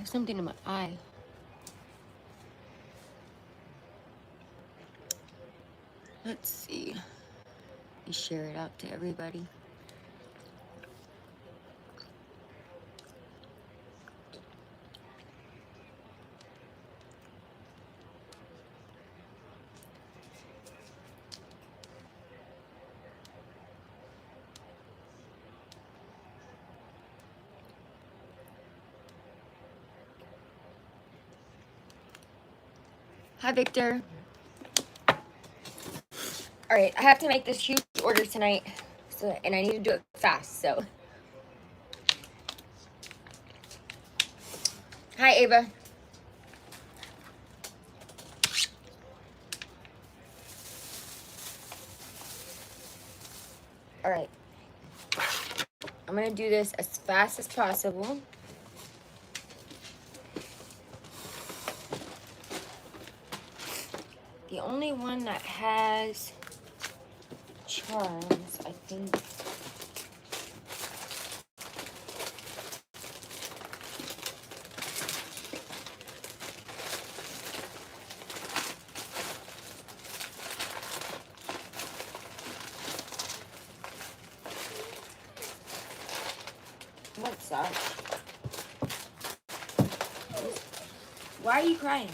have something in my eye. Let's see. Let me share it out to everybody. Hi, Victor. All right, I have to make this huge order tonight, and I need to do it fast, so. Hi, Ava. All right. I'm going to do this as fast as possible. The only one that has charms, I think. What's up? Why are you crying?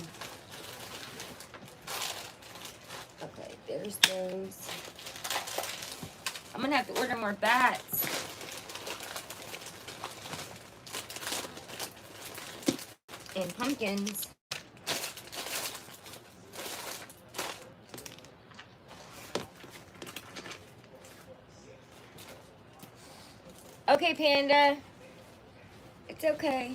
Okay, there's those. I'm gonna have to order more bats. And pumpkins. Okay, Panda. It's okay.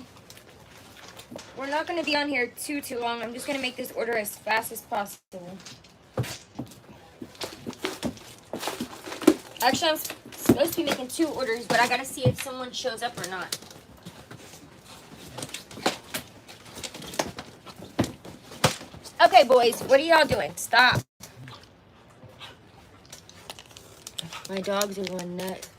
We're not going to be on here too long. I'm just going to make this order as fast as possible. Actually, I'm supposed to be making 2 orders, but I got to see if someone shows up or not. Okay, boys, what are y'all doing? Stop. My dogs are going nuts.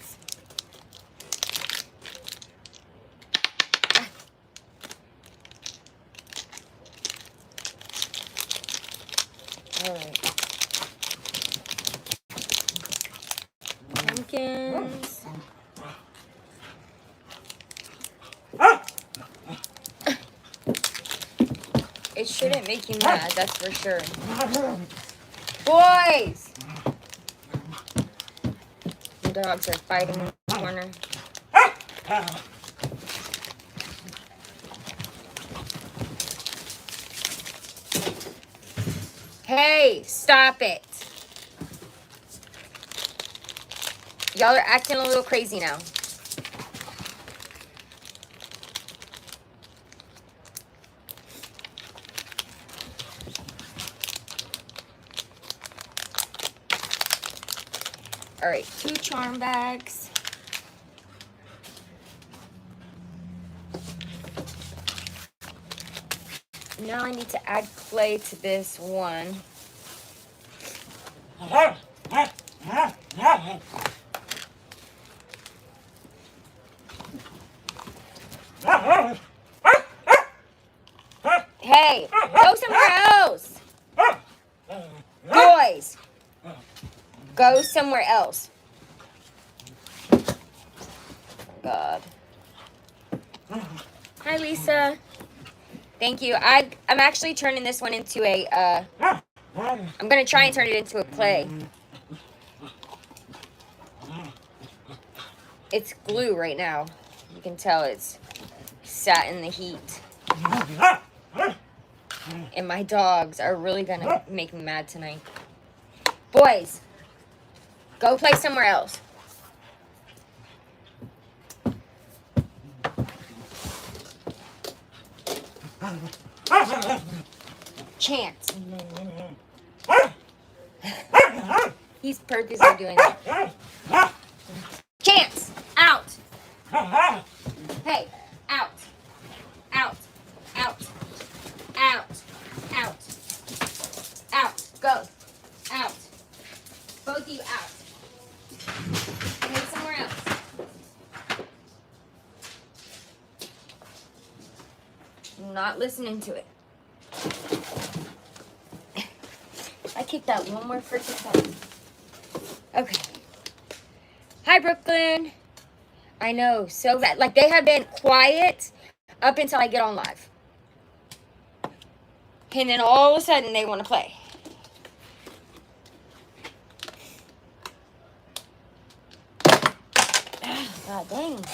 All right. Pumpkins. It shouldn't make you mad, that's for sure. Boys! The dogs are fighting in the corner. Hey, stop it. Y'all are acting a little crazy now. All right, 2 charm bags. Now I need to add clay to this one. Hey, go somewhere else. Boys, go somewhere else. God. Hi, Lisa. Thank you. I'm actually turning this one into a, I'm going to try and turn it into a clay. It's glue right now. You can tell it's sat in the heat. And my dogs are really going to make me mad tonight. Boys, go play somewhere else. Chance. He's purposely doing that. Chance, out. Hey, out. Out. Out. Out. Out. Out. Go. Out. Both of you out. And then somewhere else. not listening to it. I kicked that one more freaking time. Okay. Hi, Brooklyn. I know, so bad. Like, they have been quiet up until I get on live. And then all of a sudden, they want to play. God dang.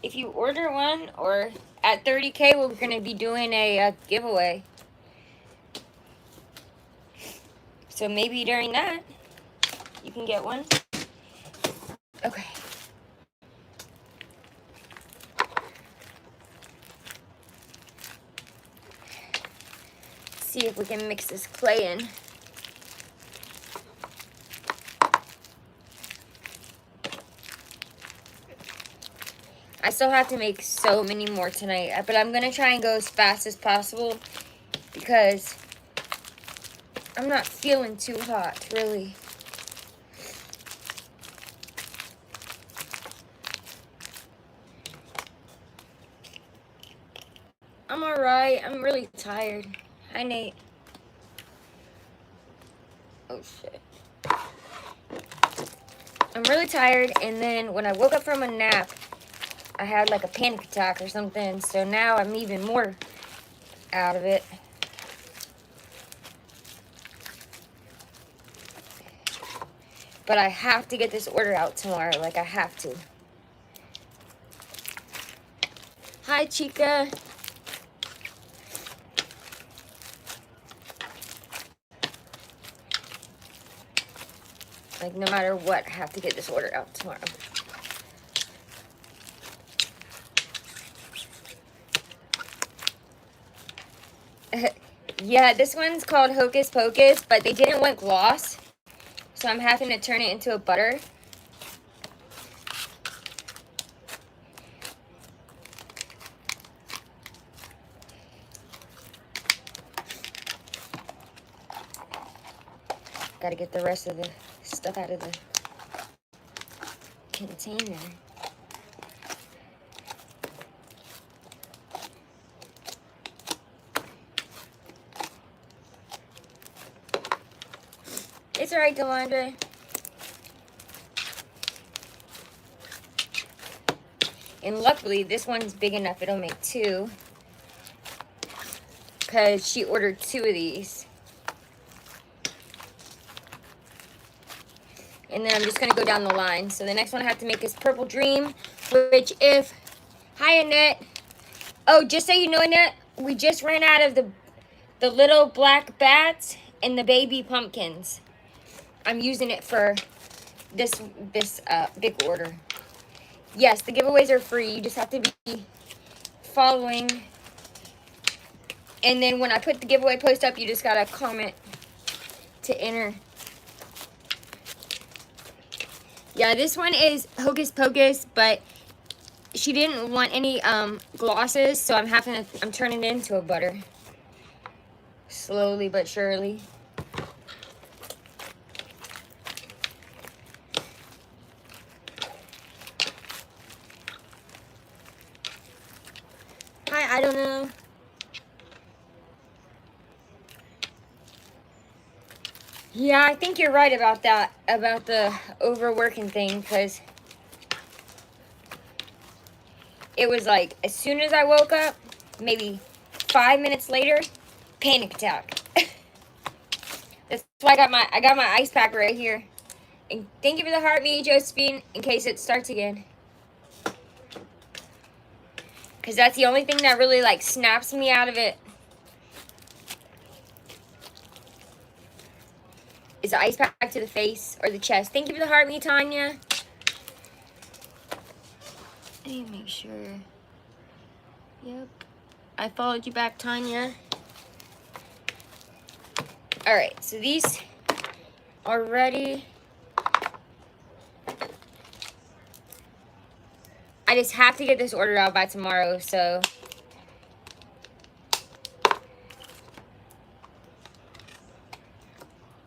If you order one, or at 30K, we're going to be doing a giveaway. So maybe during that, you can get one. Okay. See if we can mix this clay in. I still have to make so many more tonight, but I'm going to try and go as fast as possible because I'm not feeling too hot, really. I'm alright. I'm really tired. Hi, Nate. Oh, shit. I'm really tired, and then when I woke up from a nap, I had like a panic attack or something, so now I'm even more out of it. But I have to get this order out tomorrow. Like, I have to. Hi, Chica. Like, no matter what, I have to get this order out tomorrow. Yeah, this one's called Hocus Pocus, but they didn't want gloss, so I'm having to turn it into a butter. Gotta get the rest of the stuff out of the container. It's alright, Delondra. And luckily, this one's big enough. It'll make 2. Because she ordered 2 of these. And then I'm just going to go down the line. So the next one I have to make is Purple Dream. Which if... Hi, Annette. Oh, just so you know, Annette, we just ran out of the little black bats and the baby pumpkins. I'm using it for this big order. Yes, the giveaways are free. You just have to be following. And then when I put the giveaway post up, you just got to comment to enter. Yeah, this one is Hocus Pocus, but she didn't want any glosses, so I'm turning it into a butter. Slowly but surely. Hi, I don't know. Yeah, I think you're right about that, about the overworking thing, because it was like, as soon as I woke up, maybe 5 minutes later, panic attack. That's why I got my ice pack right here. And thank you for the heart, me, Josephine, in case it starts again. Because that's the only thing that really, like, snaps me out of it. Is the ice pack to the face or the chest. Thank you for the heart, me, Tanya. Let me make sure. Yep. I followed you back, Tanya. Alright, so these are ready. I just have to get this ordered out by tomorrow, so...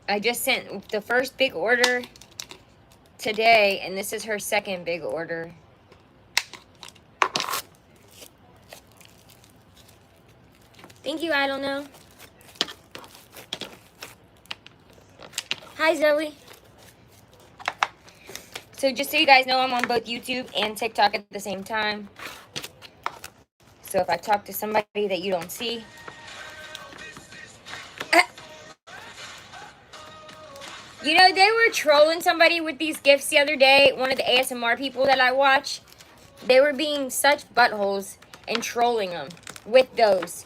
I just sent the first big order today, and this is her second big order. Thank you, I don't know. Hi, Zoe. So just so you guys know, I'm on both YouTube and TikTok at the same time. So if I talk to somebody that you don't see, you know, they were trolling somebody with these gifts the other day. One of the ASMR people that I watch, they were being such buttholes and trolling them with those.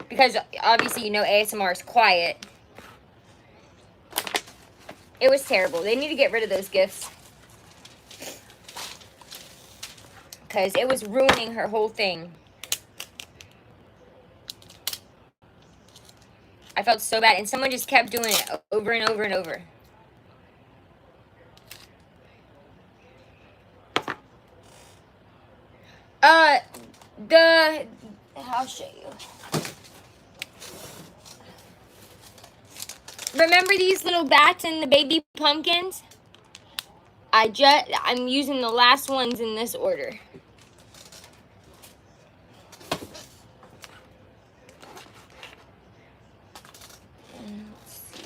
Because obviously, you know, ASMR is quiet. It was terrible. They need to get rid of those gifts. Because it was ruining her whole thing. I felt so bad. And someone just kept doing it over and over and over. I'll show you. Remember these little bats and the baby pumpkins? I'm using the last ones in this order. Let's see.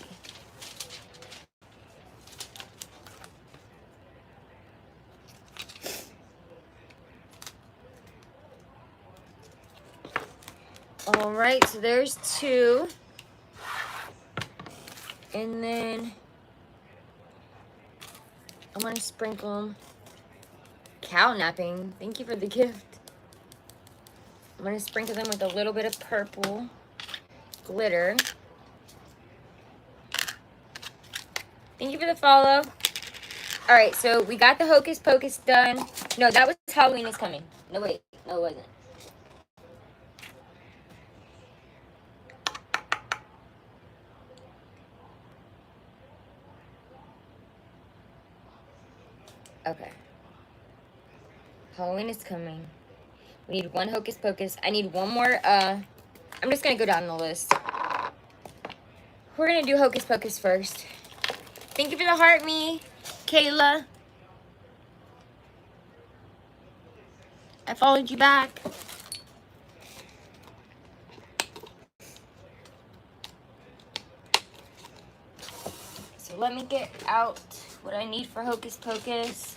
All right, so there's 2. And then I'm gonna sprinkle them. Cow napping. Thank you for the gift. I'm gonna sprinkle them with a little bit of purple glitter. Thank you for the follow. All right, so we got the Hocus Pocus done. No, that was Halloween is Coming. No, wait. No, it wasn't. Okay. Halloween is Coming. We need 1 Hocus Pocus. I need 1 more. I'm just going to go down the list. We're going to do Hocus Pocus first. Thank you for the heart, me, Kayla. I followed you back. So let me get out what I need for Hocus Pocus.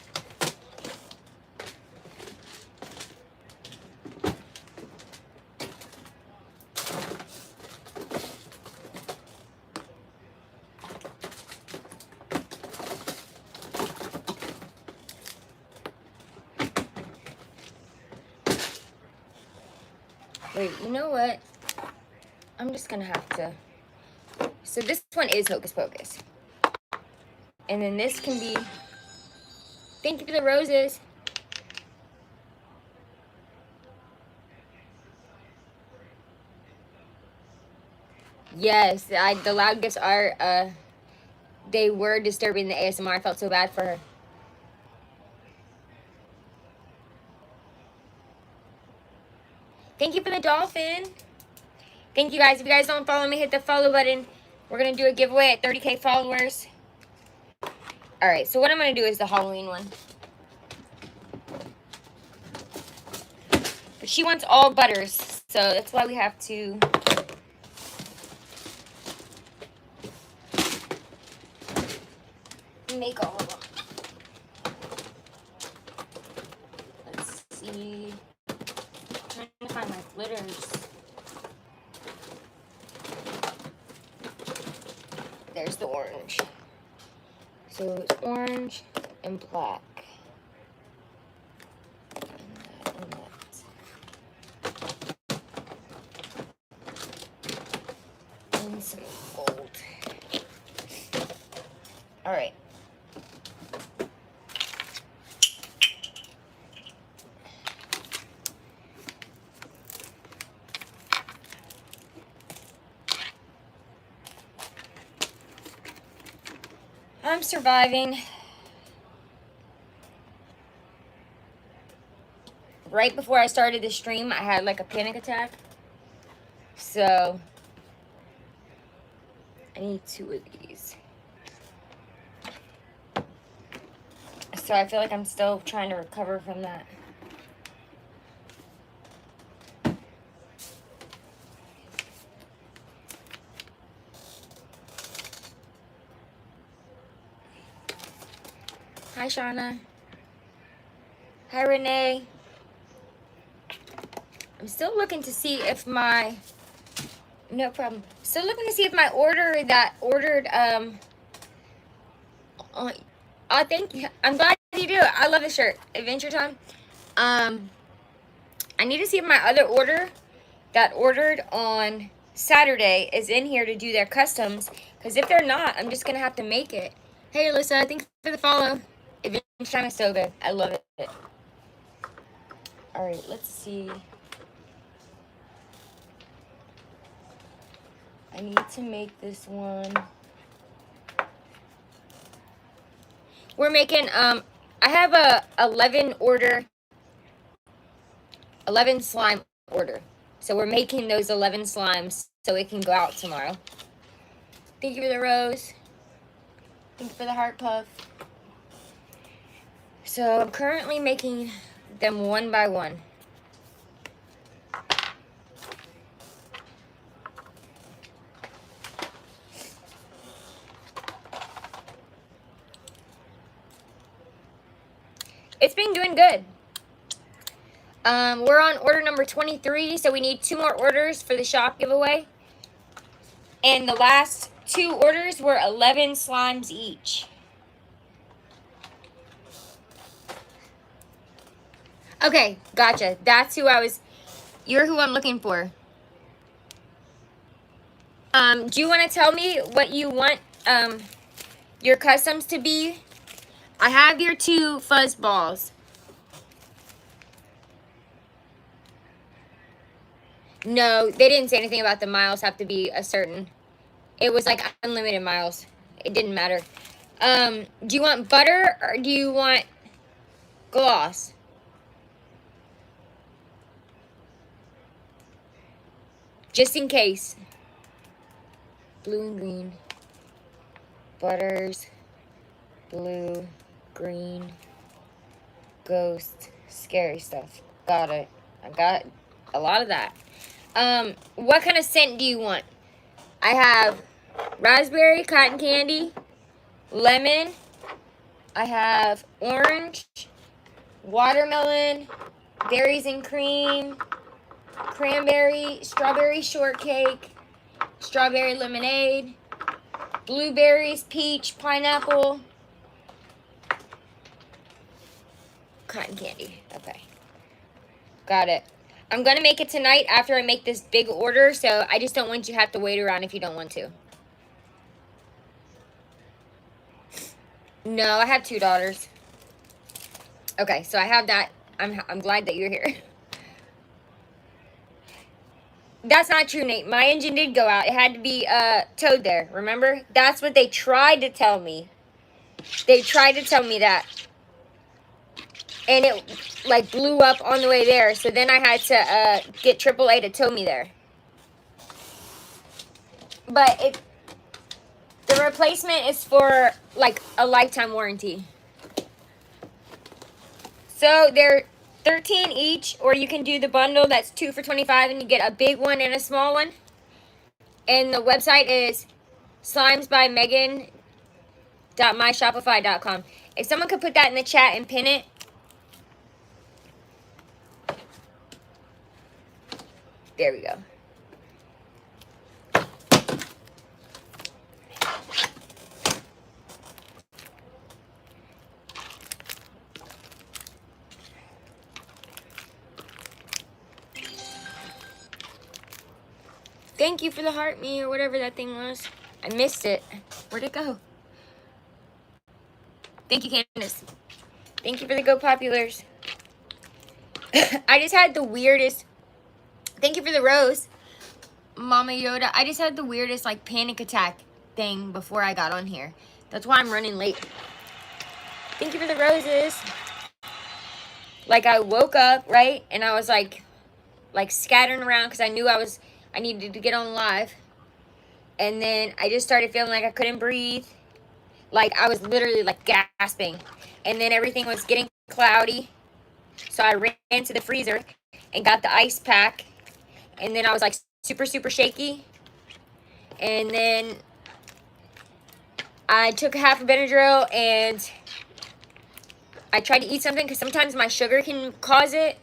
Wait, you know what? I'm just gonna have to. So this one is Hocus Pocus. And then this can be. Thank you for the roses. Yes, the loud gifts are, they were disturbing the ASMR. I felt so bad for her. Thank you for the dolphin. Thank you guys. If you guys don't follow me, hit the follow button. We're going to do a giveaway at 30K followers. Alright, so what I'm going to do is the Halloween one. But she wants all butters, so that's why we have to... make all of them. Let's see. I'm trying to find my glitters. There's the orange. So it's orange and black. And that. And some gold. Alright. I'm surviving. Right before I started the stream, I had like a panic attack. So, I need 2 of these. So I feel like I'm still trying to recover from that. Hi, Shauna. Hi, Renee. I'm still looking to see if my... No problem. Still looking to see if my order that ordered... I think... I'm glad you do. I love the shirt. Adventure Time. I need to see if my other order that ordered on Saturday is in here to do their customs. Because if they're not, I'm just going to have to make it. Hey, Alyssa. Thanks for the follow. Adventure Time is so good. I love it. Alright, let's see. I need to make this one. We're making, I have a 11 slime order. So we're making those 11 slimes so it can go out tomorrow. Thank you for the rose. Thank you for the heart puff. So I'm currently making them one by one. It's been doing good. We're on order number 23, so we need 2 more orders for the shop giveaway. And the last 2 orders were 11 slimes each. Okay, gotcha. That's who you're who I'm looking for. Do you want to tell me what you want, your customs to be? I have your 2 fuzz balls. No, they didn't say anything about the miles have to be a certain. It was like unlimited miles. It didn't matter. Do you want butter or do you want gloss? Just in case. Blue and green. Butters. Blue. Green. Ghost. Scary stuff. Got it. I got a lot of that. What kind of scent do you want? I have raspberry, cotton candy, lemon. I have orange, watermelon, berries and cream, cranberry, strawberry shortcake, strawberry lemonade, blueberries, peach, pineapple, cotton candy. Okay. Got it. I'm going to make it tonight after I make this big order, so I just don't want you to have to wait around if you don't want to. No, I have 2 daughters. Okay, so I have that. I'm glad that you're here. That's not true, Nate. My engine did go out. It had to be towed there, remember? That's what they tried to tell me. They tried to tell me that. And it, like, blew up on the way there. So then I had to get AAA to tow me there. But the replacement is for, like, a lifetime warranty. So they're 13 each, or you can do the bundle that's 2 for $25 and you get a big one and a small one. And the website is slimesbymegan.myshopify.com. If someone could put that in the chat and pin it. There we go. Thank you for the heart me or whatever that thing was. I missed it. Where'd it go? Thank you, Candace. Thank you for the Go Populars. I just had the weirdest... Thank you for the rose, Mama Yoda. I just had the weirdest, like, panic attack thing before I got on here. That's why I'm running late. Thank you for the roses. Like, I woke up, right? And I was, like scattering around because I knew I needed to get on live. And then I just started feeling like I couldn't breathe. Like, I was literally, like, gasping. And then everything was getting cloudy. So I ran to the freezer and got the ice pack. And then I was, like, super, super shaky. And then I took half a Benadryl and I tried to eat something because sometimes my sugar can cause it.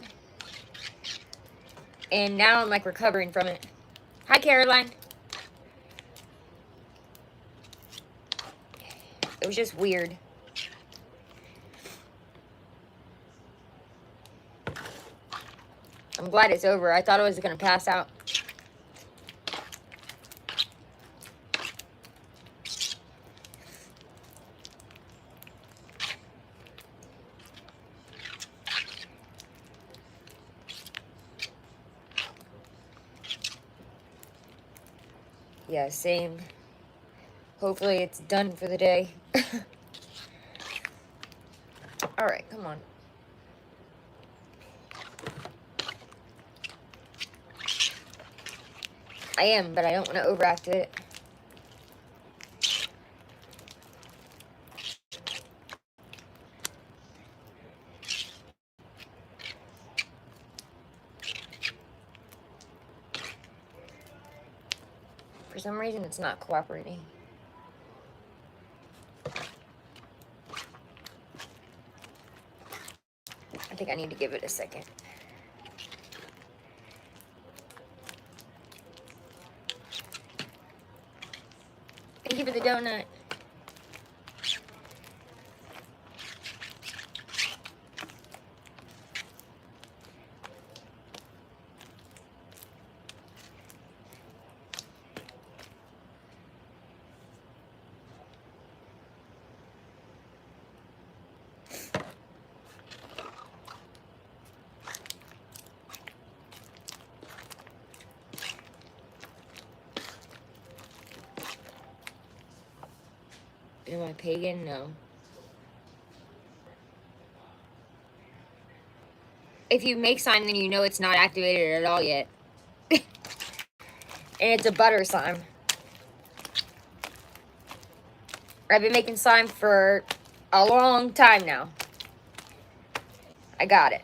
And now I'm, like, recovering from it. Hi, Caroline. It was just weird. I'm glad it's over. I thought I was going to pass out. Yeah, same. Hopefully it's done for the day. Alright, come on. I am, but I don't want to overactive it. For some reason, it's not cooperating. I think I need to give it a second. Thank you for the donut. Am I pagan? No. If you make slime, then you know it's not activated at all yet. And it's a butter slime. I've been making slime for a long time now. I got it.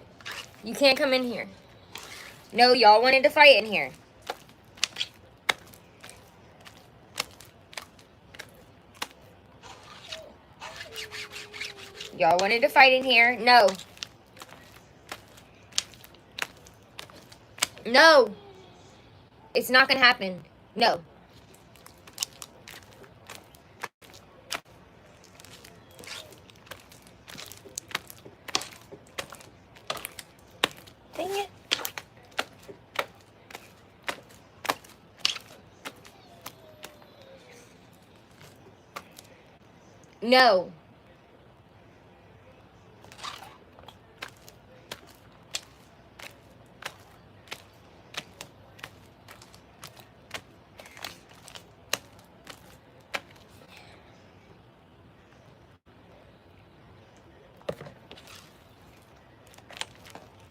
You can't come in here. No, y'all wanted to fight in here. Y'all wanted to fight in here. No. No. It's not going to happen. No. Dang it. No.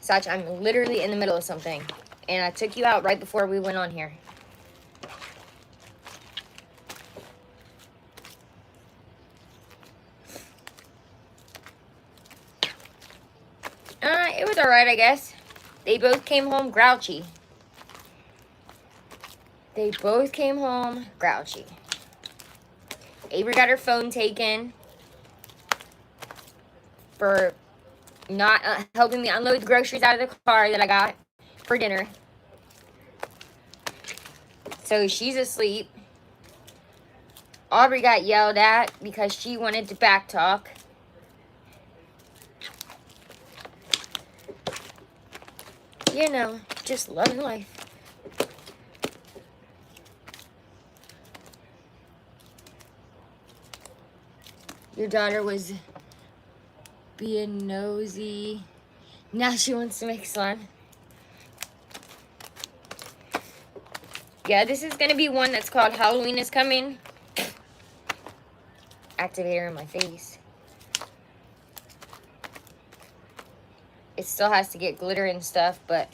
Sach, I'm literally in the middle of something. And I took you out right before we went on here. It was alright, I guess. They both came home grouchy. They both came home grouchy. Avery got her phone taken for not helping me unload the groceries out of the car that I got for dinner. So she's asleep. Aubrey got yelled at because she wanted to backtalk. You know, just loving life. Your daughter was being nosy. Now she wants to make slime. Yeah, this is going to be one that's called Halloween is Coming. Activator in my face. It still has to get glitter and stuff, but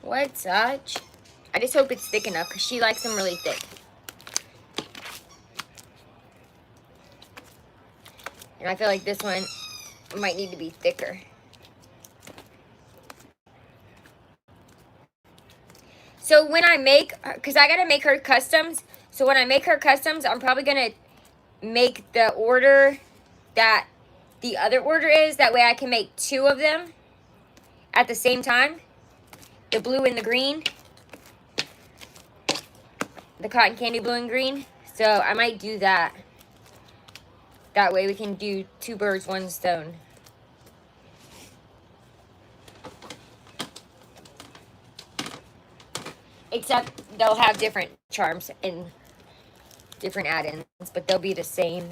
What such? I just hope it's thick enough because she likes them really thick. And I feel like this one might need to be thicker. So when I make, because I got to make her customs. So when I make her customs, I'm probably going to make the order that the other order is. That way I can make 2 of them at the same time. The blue and the green. The cotton candy blue and green. So I might do that. That way we can do 2 birds, 1 stone. Except they'll have different charms and different add-ins, but they'll be the same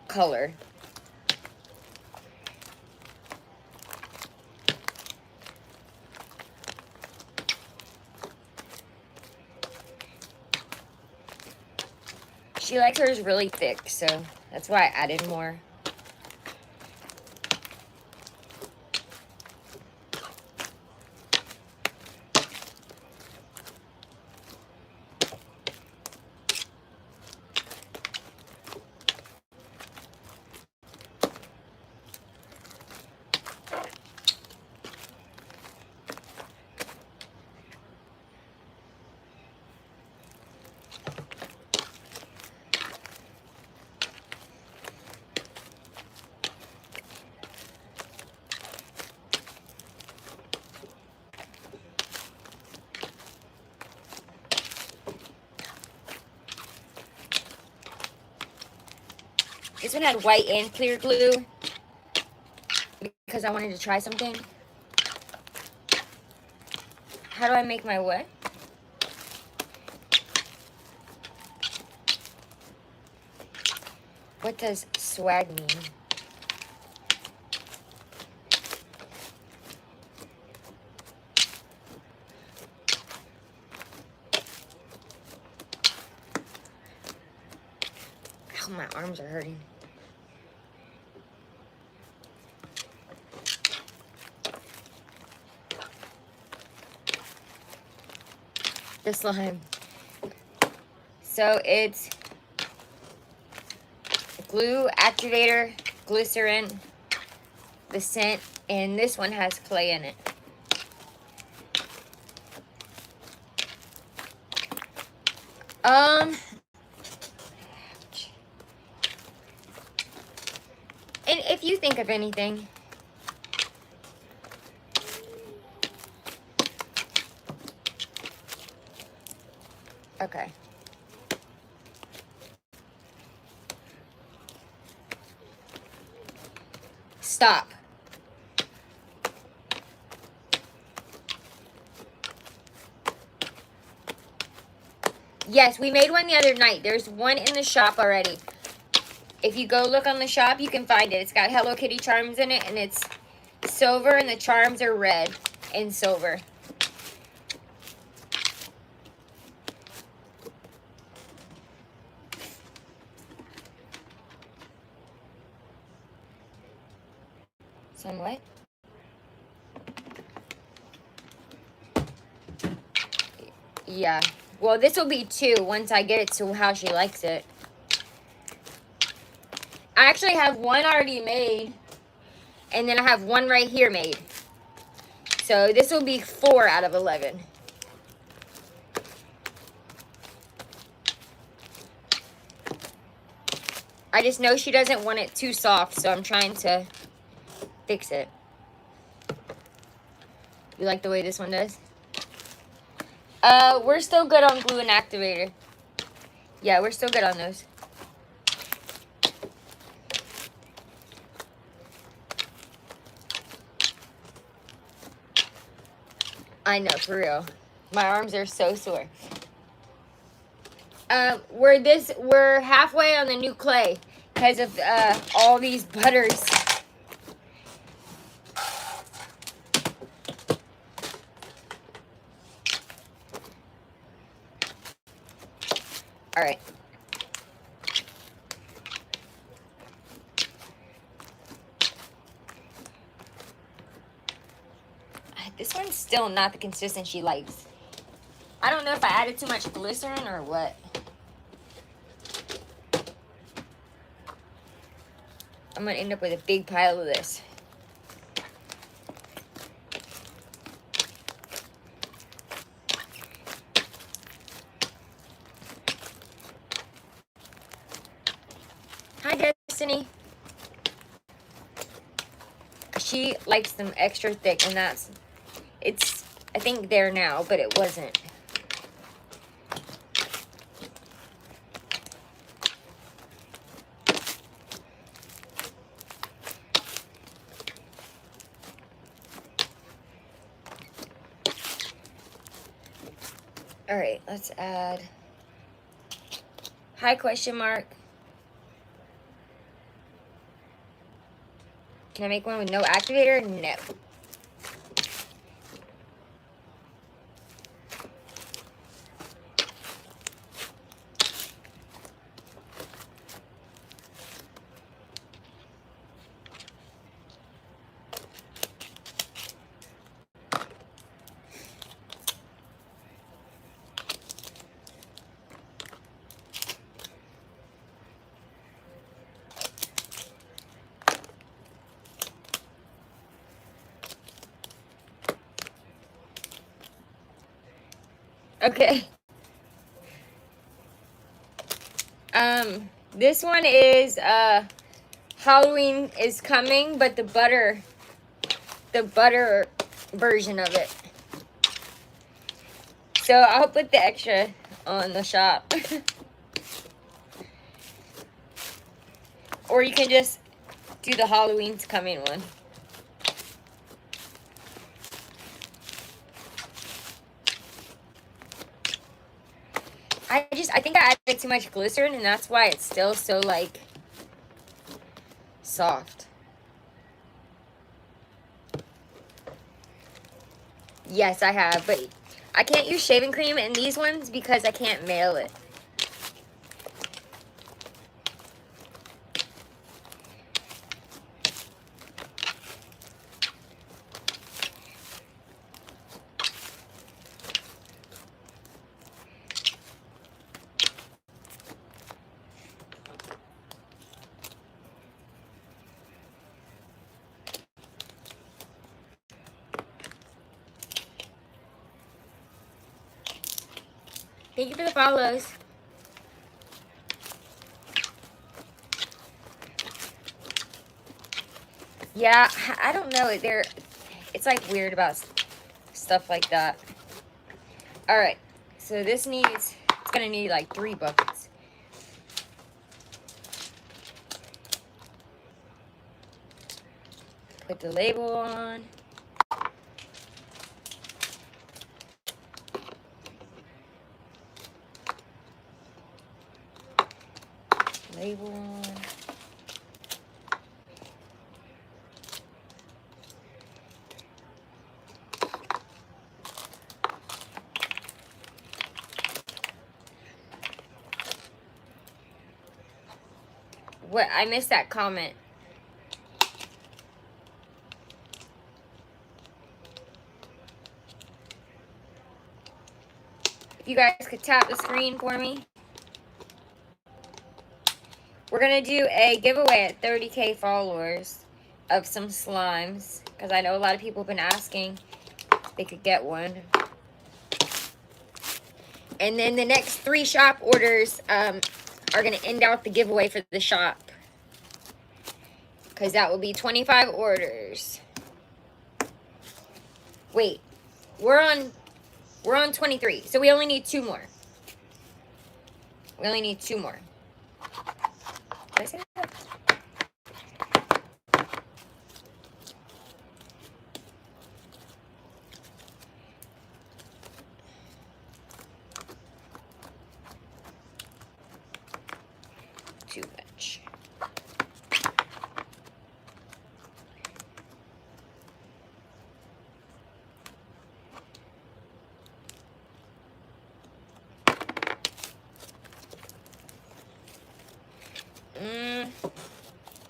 color. She likes hers really thick, so that's why I added more. This one had white and clear glue because I wanted to try something. How do I make my what? What does swag mean? Oh, my arms are hurting. The slime. So it's glue, activator, glycerin, the scent, and this one has clay in it. And if you think of anything. Okay. Stop. Yes, we made one the other night. There's one in the shop already. If you go look on the shop, you can find it. It's got Hello Kitty charms in it, and it's silver, and the charms are red and silver. Somewhat. Yeah. Well, this will be 2 once I get it to how she likes it. I actually have one already made, and then I have one right here made. So this will be 4 out of 11. I just know she doesn't want it too soft, so I'm trying to fix it. You like the way this one does? We're still good on glue and activator. Yeah, we're still good on those. I know, for real. My arms are so sore. We're halfway on the new clay because of all these butters. All right. This one's still not the consistency she likes. I don't know if I added too much glycerin or what. I'm gonna end up with a big pile of this. Hi, Destiny. She likes them extra thick, and it's, I think, there now, but it wasn't. All right, let's add. Hi, question mark. Can I make one with no activator? No. Okay. This one is Halloween is coming, but the butter version of it. So I'll put the extra on the shop. Or you can just do the Halloween's coming one. I think I added too much glycerin, and that's why it's still so, like, soft. Yes, I have, but I can't use shaving cream in these ones because I can't mail it. Thank you for the follows. Yeah, I don't know. It's like weird about stuff like that. All right, so it's gonna need like 3 buckets. Put the label on. Label on. What? I missed that comment. If you guys could tap the screen for me. We're going to do a giveaway at 30K followers of some slimes. Because I know a lot of people have been asking if they could get one. And then the next 3 shop orders are going to end out the giveaway for the shop. Because that will be 25 orders. Wait. We're on 23. So we only need 2 more. We only need 2 more. Did I say that? Too much.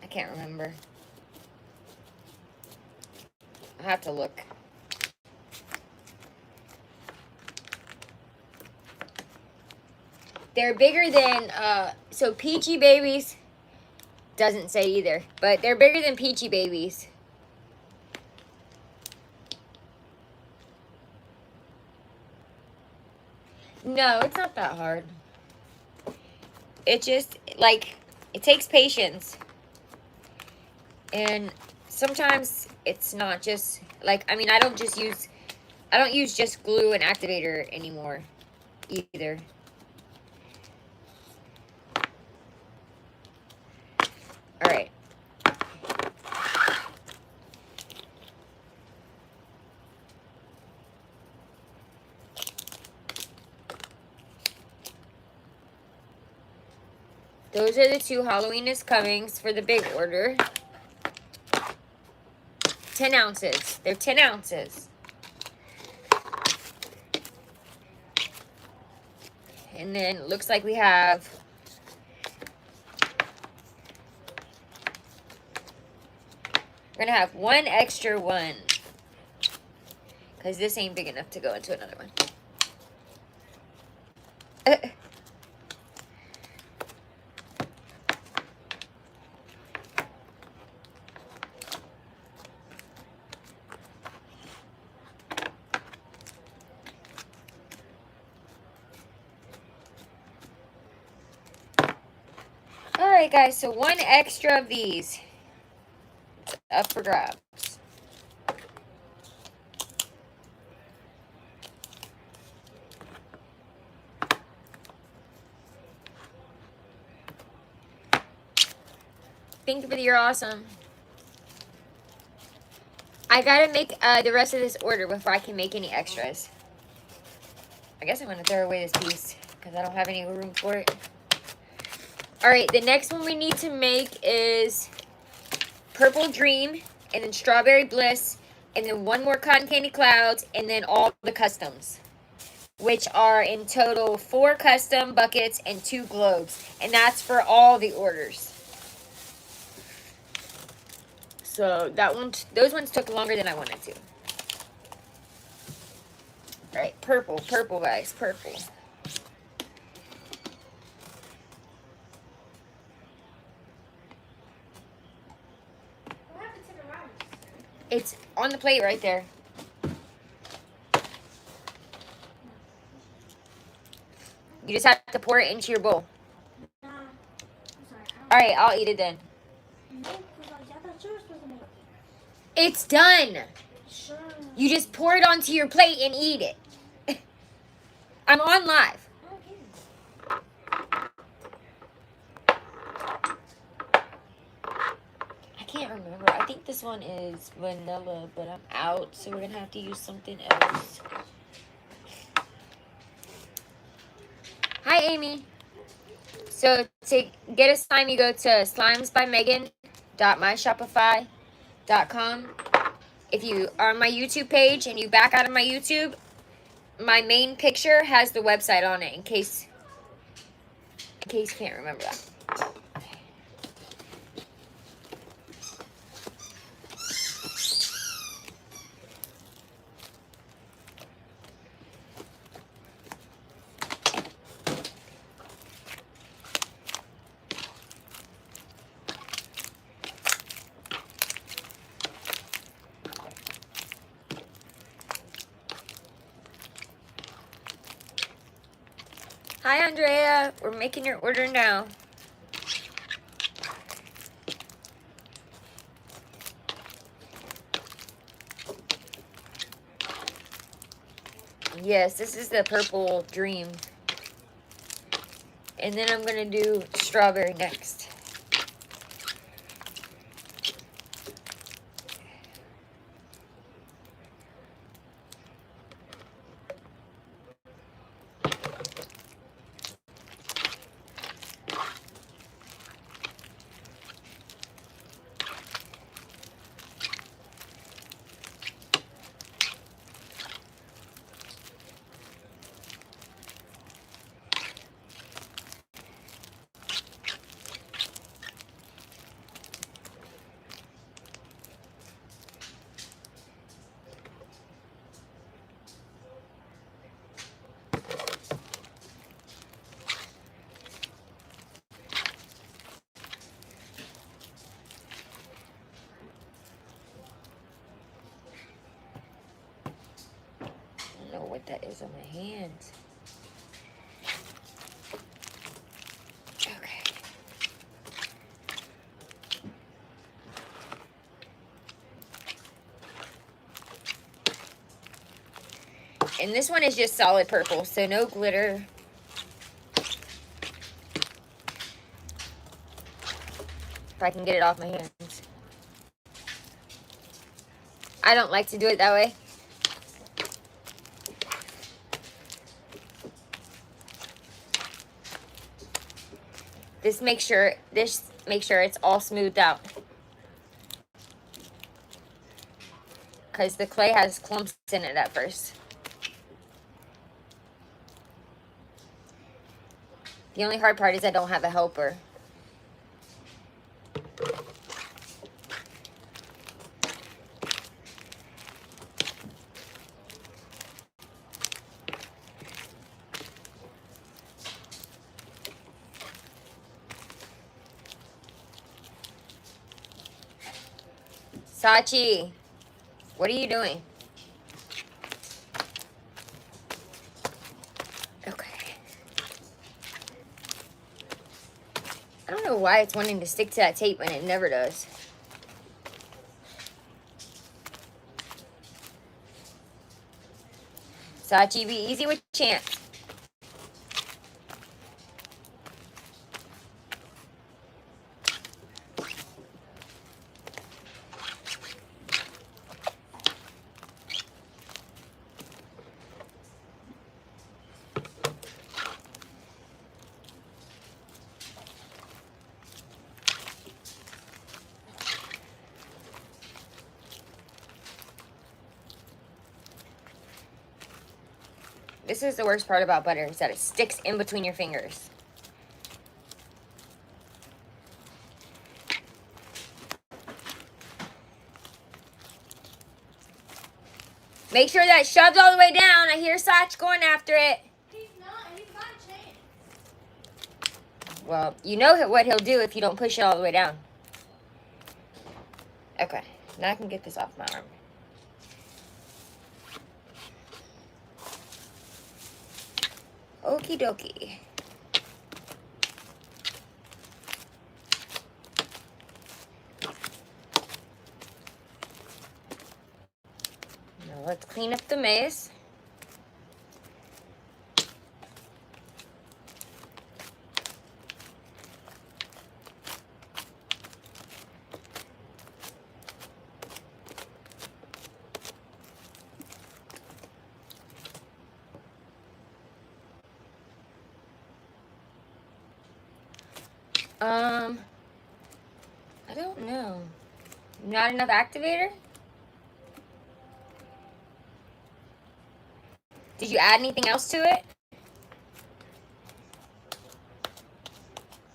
I can't remember. I have to look. They're bigger than, so Peachy Babies doesn't say either, but they're bigger than Peachy Babies. No, it's not that hard. It just, like, it takes patience. And sometimes it's not just, like, I mean, I don't use just glue and activator anymore either. All right. Those are the 2 Halloween is Comings for the big order. 10 ounces. They're 10 ounces. And then it looks like we have we're going to have one extra one. Because this ain't big enough to go into another one. Alright guys, so one extra of these. It's up for grabs. Thank you for the you're awesome. I gotta make the rest of this order before I can make any extras. I guess I'm gonna throw away this piece because I don't have any room for it. Alright, the next one we need to make is Purple Dream, and then Strawberry Bliss, and then one more Cotton Candy Clouds, and then all the customs, which are in total 4 custom buckets and 2 globes, and that's for all the orders. So those ones took longer than I wanted to. All right, purple guys, purple. What happened to the rice? It's on the plate right there. You just have to pour it into your bowl. Nah. I'm sorry. All right, I'll eat it then. No, because I thought you were supposed to make it. It's done. Sure. You just pour it onto your plate and eat it. I'm on live. I don't care. I can't remember. I think this one is vanilla, but I'm out, so we're going to have to use something else. Hi, Amy. So to get a slime, you go to slimesbymegan.myshopify.com. If you are on my YouTube page and you back out of my YouTube, my main picture has the website on it in case you can't remember that. Hi, Andrea. We're making your order now. Yes, this is the Purple Dream. And then I'm going to do strawberry next. what that is on my hands. Okay. And this one is just solid purple, so no glitter. If I can get it off my hands. I don't like to do it that way. This makes sure it's all smoothed out. Because the clay has clumps in it at first. The only hard part is I don't have a helper. Sachi, what are you doing? Okay. I don't know why it's wanting to stick to that tape when it never does. Sachi, be easy with Chance. This is the worst part about butter, is that it sticks in between your fingers. Make sure that shoved all the way down. I hear Sach going after it. He's not. He's got a chance. Well, you know what he'll do if you don't push it all the way down. Okay, now I can get this off my arm. Okie dokie. Now let's clean up the mess. I don't know. Not enough activator? Did you add anything else to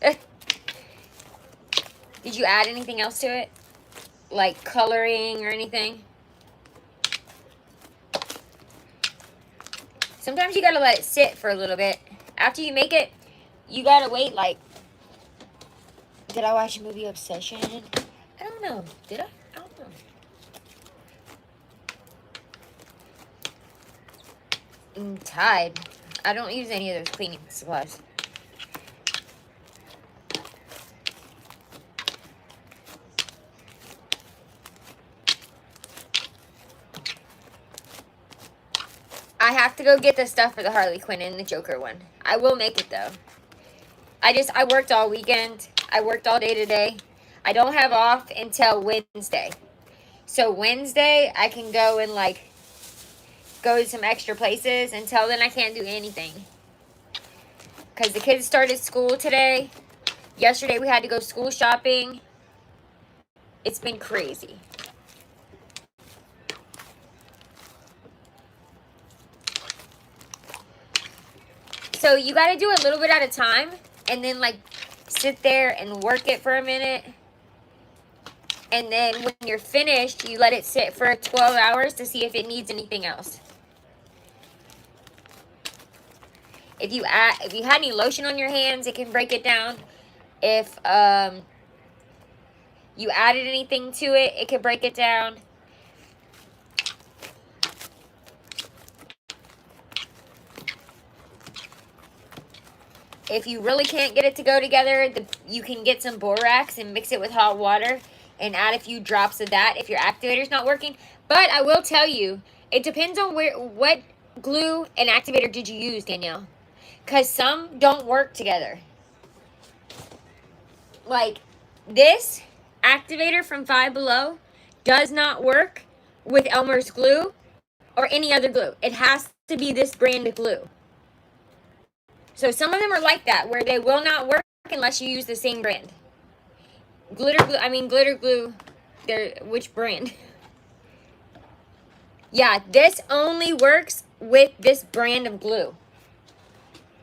it? Did you add anything else to it? Like coloring or anything? Sometimes you gotta let it sit for a little bit. After you make it, you gotta wait like... Did I watch the movie Obsession? I don't know. Did I? I don't know. Tide. I don't use any of those cleaning supplies. I have to go get the stuff for the Harley Quinn and the Joker one. I will make it though. I worked all weekend. I worked all day today. I don't have off until Wednesday. So Wednesday, I can go and like, go to some extra places. Until then, I can't do anything. Because the kids started school today. Yesterday, we had to go school shopping. It's been crazy. So you got to do a little bit at a time. And then like, sit there and work it for a minute. And then when you're finished, you let it sit for 12 hours to see if it needs anything else. If you had any lotion on your hands, it can break it down. If you added anything to it, it can break it down. if you really can't get it to go together, you can get some borax and mix it with hot water and add a few drops of that if your activator's not working. But I will tell you, it depends on what glue and activator did you use, Danielle. Because some don't work together. Like this activator from Five Below does not work with Elmer's glue or any other glue. It has to be this brand of glue. So some of them are like that, where they will not work unless you use the same brand. Glitter glue, which brand? Yeah, this only works with this brand of glue.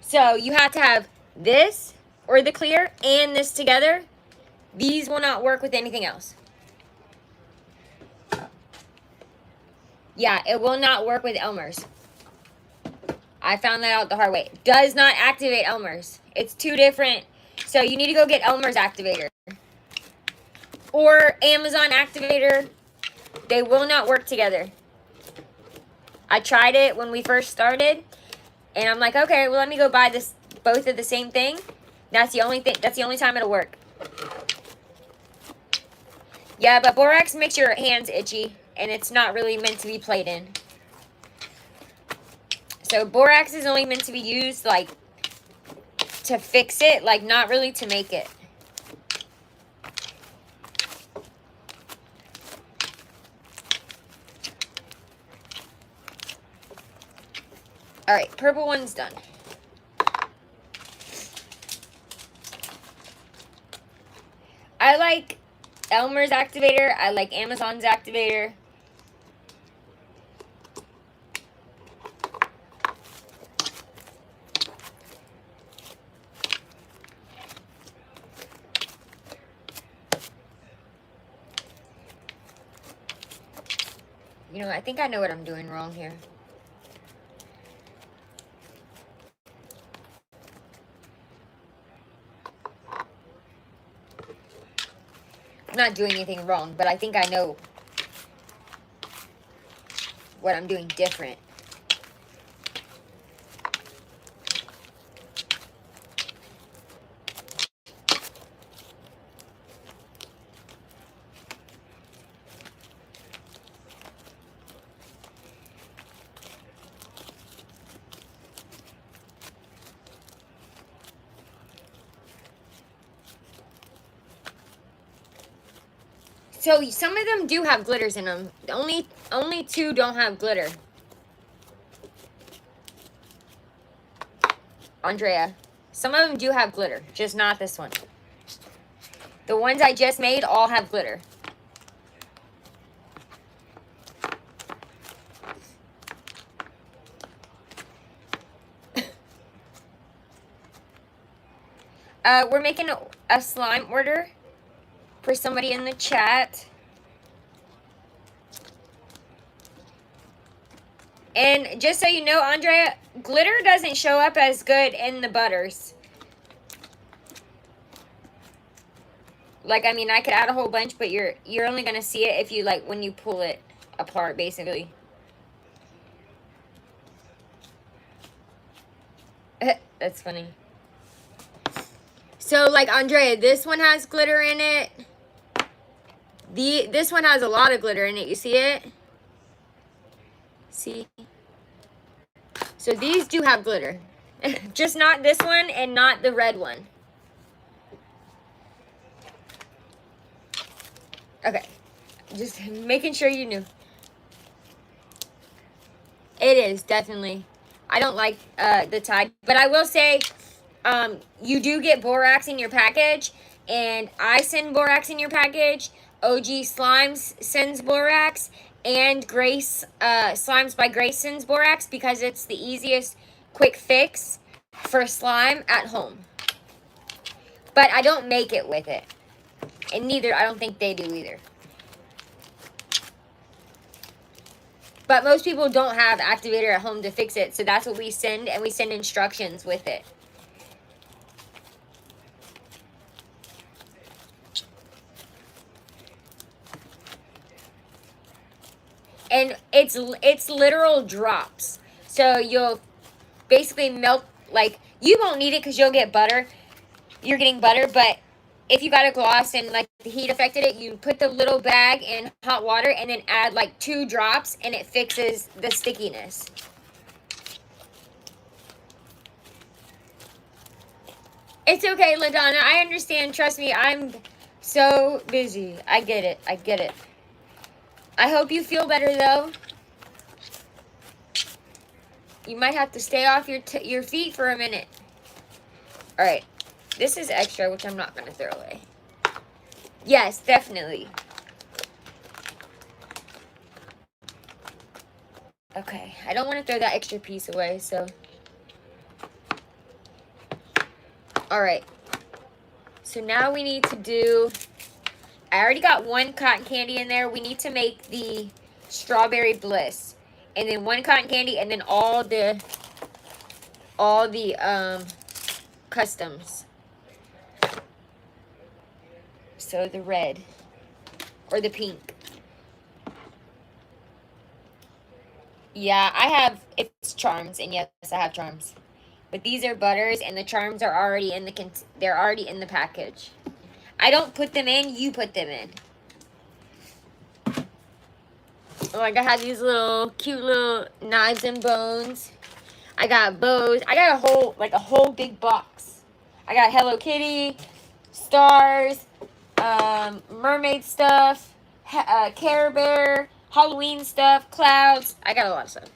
So you have to have this or the clear and this together. These will not work with anything else. Yeah, it will not work with Elmer's. I found that out the hard way. It does not activate Elmer's. It's two different. So you need to go get Elmer's activator. Or Amazon activator. They will not work together. I tried it when we first started. And I'm like, okay, well, let me go buy this, both of the same thing. That's the only thing. That's the only time it'll work. Yeah, but borax makes your hands itchy. And it's not really meant to be played in. So borax is only meant to be used, like, to fix it, like, not really to make it. All right, purple one's done. I like Elmer's activator. I like Amazon's activator. You know, I think I know what I'm doing wrong here. I'm not doing anything wrong, but I think I know what I'm doing different. So some of them do have glitters in them. Only two don't have glitter. Andrea, some of them do have glitter, just not this one. The ones I just made all have glitter. We're making a slime order for somebody in the chat. And just so you know, Andrea, glitter doesn't show up as good in the butters. Like, I mean, I could add a whole bunch, but you're only going to see it if you, like, when you pull it apart, basically. That's funny. So, like, Andrea, this one has glitter in it. This one has a lot of glitter in it. You see it? See? So these do have glitter. Just not this one and not the red one. Okay. Just making sure you knew. It is, definitely. I don't like the Tide. But I will say, you do get borax in your package. And I send borax in your package. OG Slimes sends borax. And Grace, Slimes by Grace sends borax because it's the easiest quick fix for slime at home. But I don't make it with it. And neither, I don't think they do either. But most people don't have activator at home to fix it. So that's what we send, and we send instructions with it. And it's literal drops. So you'll basically melt, like, You won't need it because you'll get butter. You're getting butter, but if you got a gloss and like the heat affected it, you put the little bag in hot water and then add like 2 drops and it fixes the stickiness. It's okay, LaDonna. I understand. Trust me, I'm so busy. I get it. I get it. I hope you feel better though. You might have to stay off your feet for a minute. All right. This is extra, which I'm not going to throw away. Yes, definitely. Okay. I don't want to throw that extra piece away, so. All right. So now we need to do, I already got 1 cotton candy in there. We need to make the strawberry bliss. And then 1 cotton candy and then all the customs. So the red or the pink. Yeah, I have, it's charms, and yes, I have charms. But these are butters, and the charms are already in the, they're already in the package. I don't put them in, you put them in. Like I have these little, cute little knives and bones. I got bows. I got a whole big box. I got Hello Kitty, stars, mermaid stuff, Care Bear, Halloween stuff, clouds. I got a lot of stuff.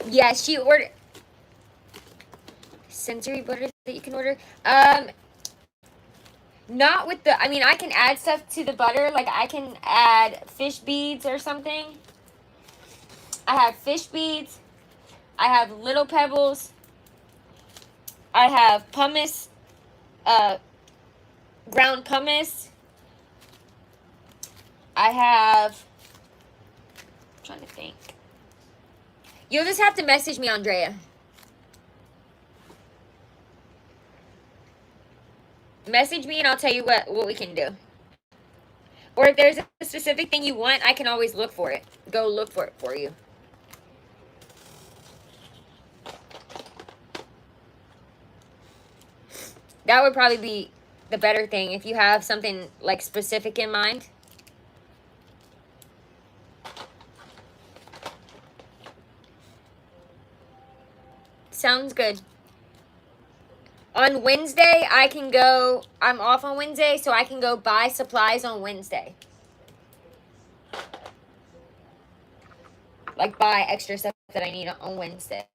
Yeah, she ordered sensory butters that you can order. Not with the, I mean, I can add stuff to the butter. Like I can add fish beads or something. I have fish beads. I have little pebbles. I have pumice, ground pumice. I have, I'm trying to think. You'll just have to message me, Andrea. Message me and I'll tell you what we can do. Or if there's a specific thing you want, I can always look for it. Go look for it for you. That would probably be the better thing if you have something like specific in mind. Sounds good. On Wednesday, I can go, I'm off on Wednesday, so I can go buy supplies on Wednesday. Like buy extra stuff that I need on Wednesday.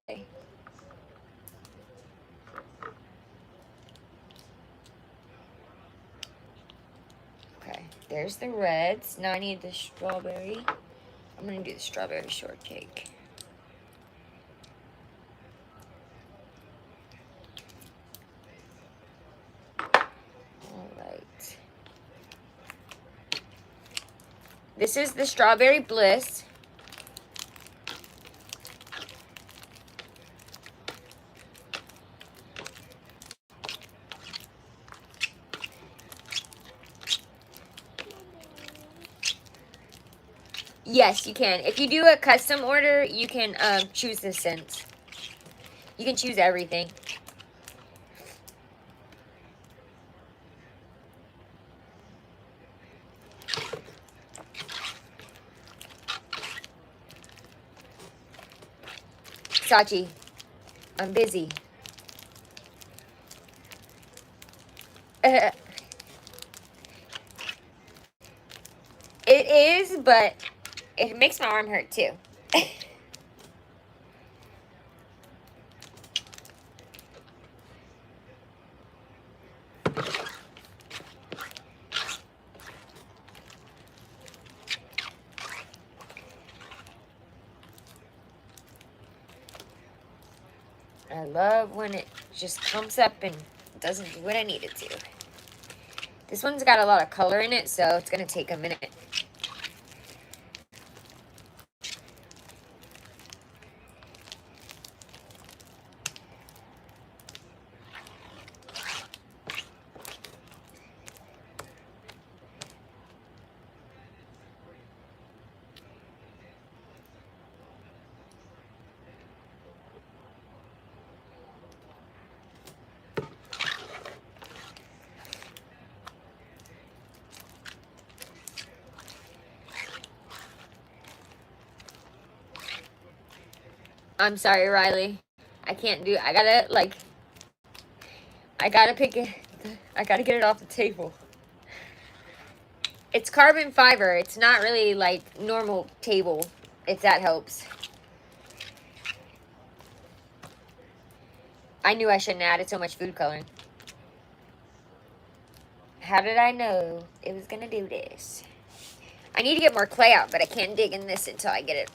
Okay, there's the reds. Now I need the strawberry. I'm going to do the strawberry shortcake. Alright. This is the strawberry bliss. Yes, you can. If you do a custom order, you can choose the scents. You can choose everything. Sachi, I'm busy. It is, but it makes my arm hurt too. I love when it just comes up and doesn't do what I need it to. This one's got a lot of color in it, so it's going to take a minute. I'm sorry, Riley. I can't do it. I gotta, like, I gotta pick it. I gotta get it off the table. It's carbon fiber. It's not really like normal table, if that helps. I knew I shouldn't have added so much food coloring. How did I know it was gonna do this? I need to get more clay out, but I can't dig in this until I get it.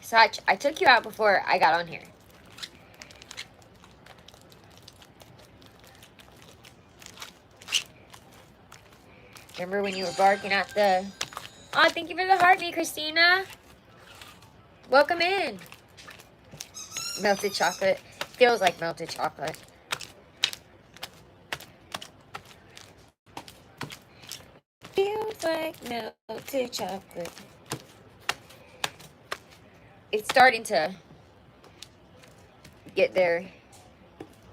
Sach, I took you out before I got on here. Remember when you were barking at the... Oh, thank you for the heartbeat, Christina. Welcome in. Melted chocolate. Feels like melted chocolate. Feels like melted chocolate. It's starting to get there.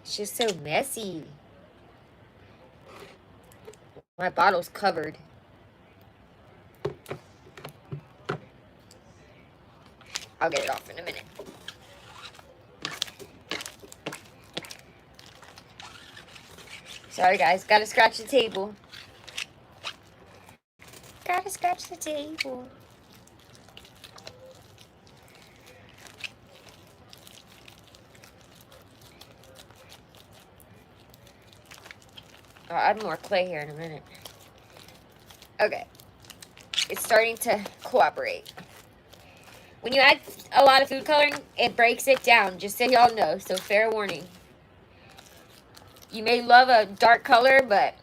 It's just so messy. My bottle's covered. I'll get it off in a minute. Sorry guys, gotta scratch the table. Gotta scratch the table. I'll add more clay here in a minute. Okay. It's starting to cooperate. When you add a lot of food coloring, it breaks it down, just so y'all know. So fair warning. You may love a dark color, but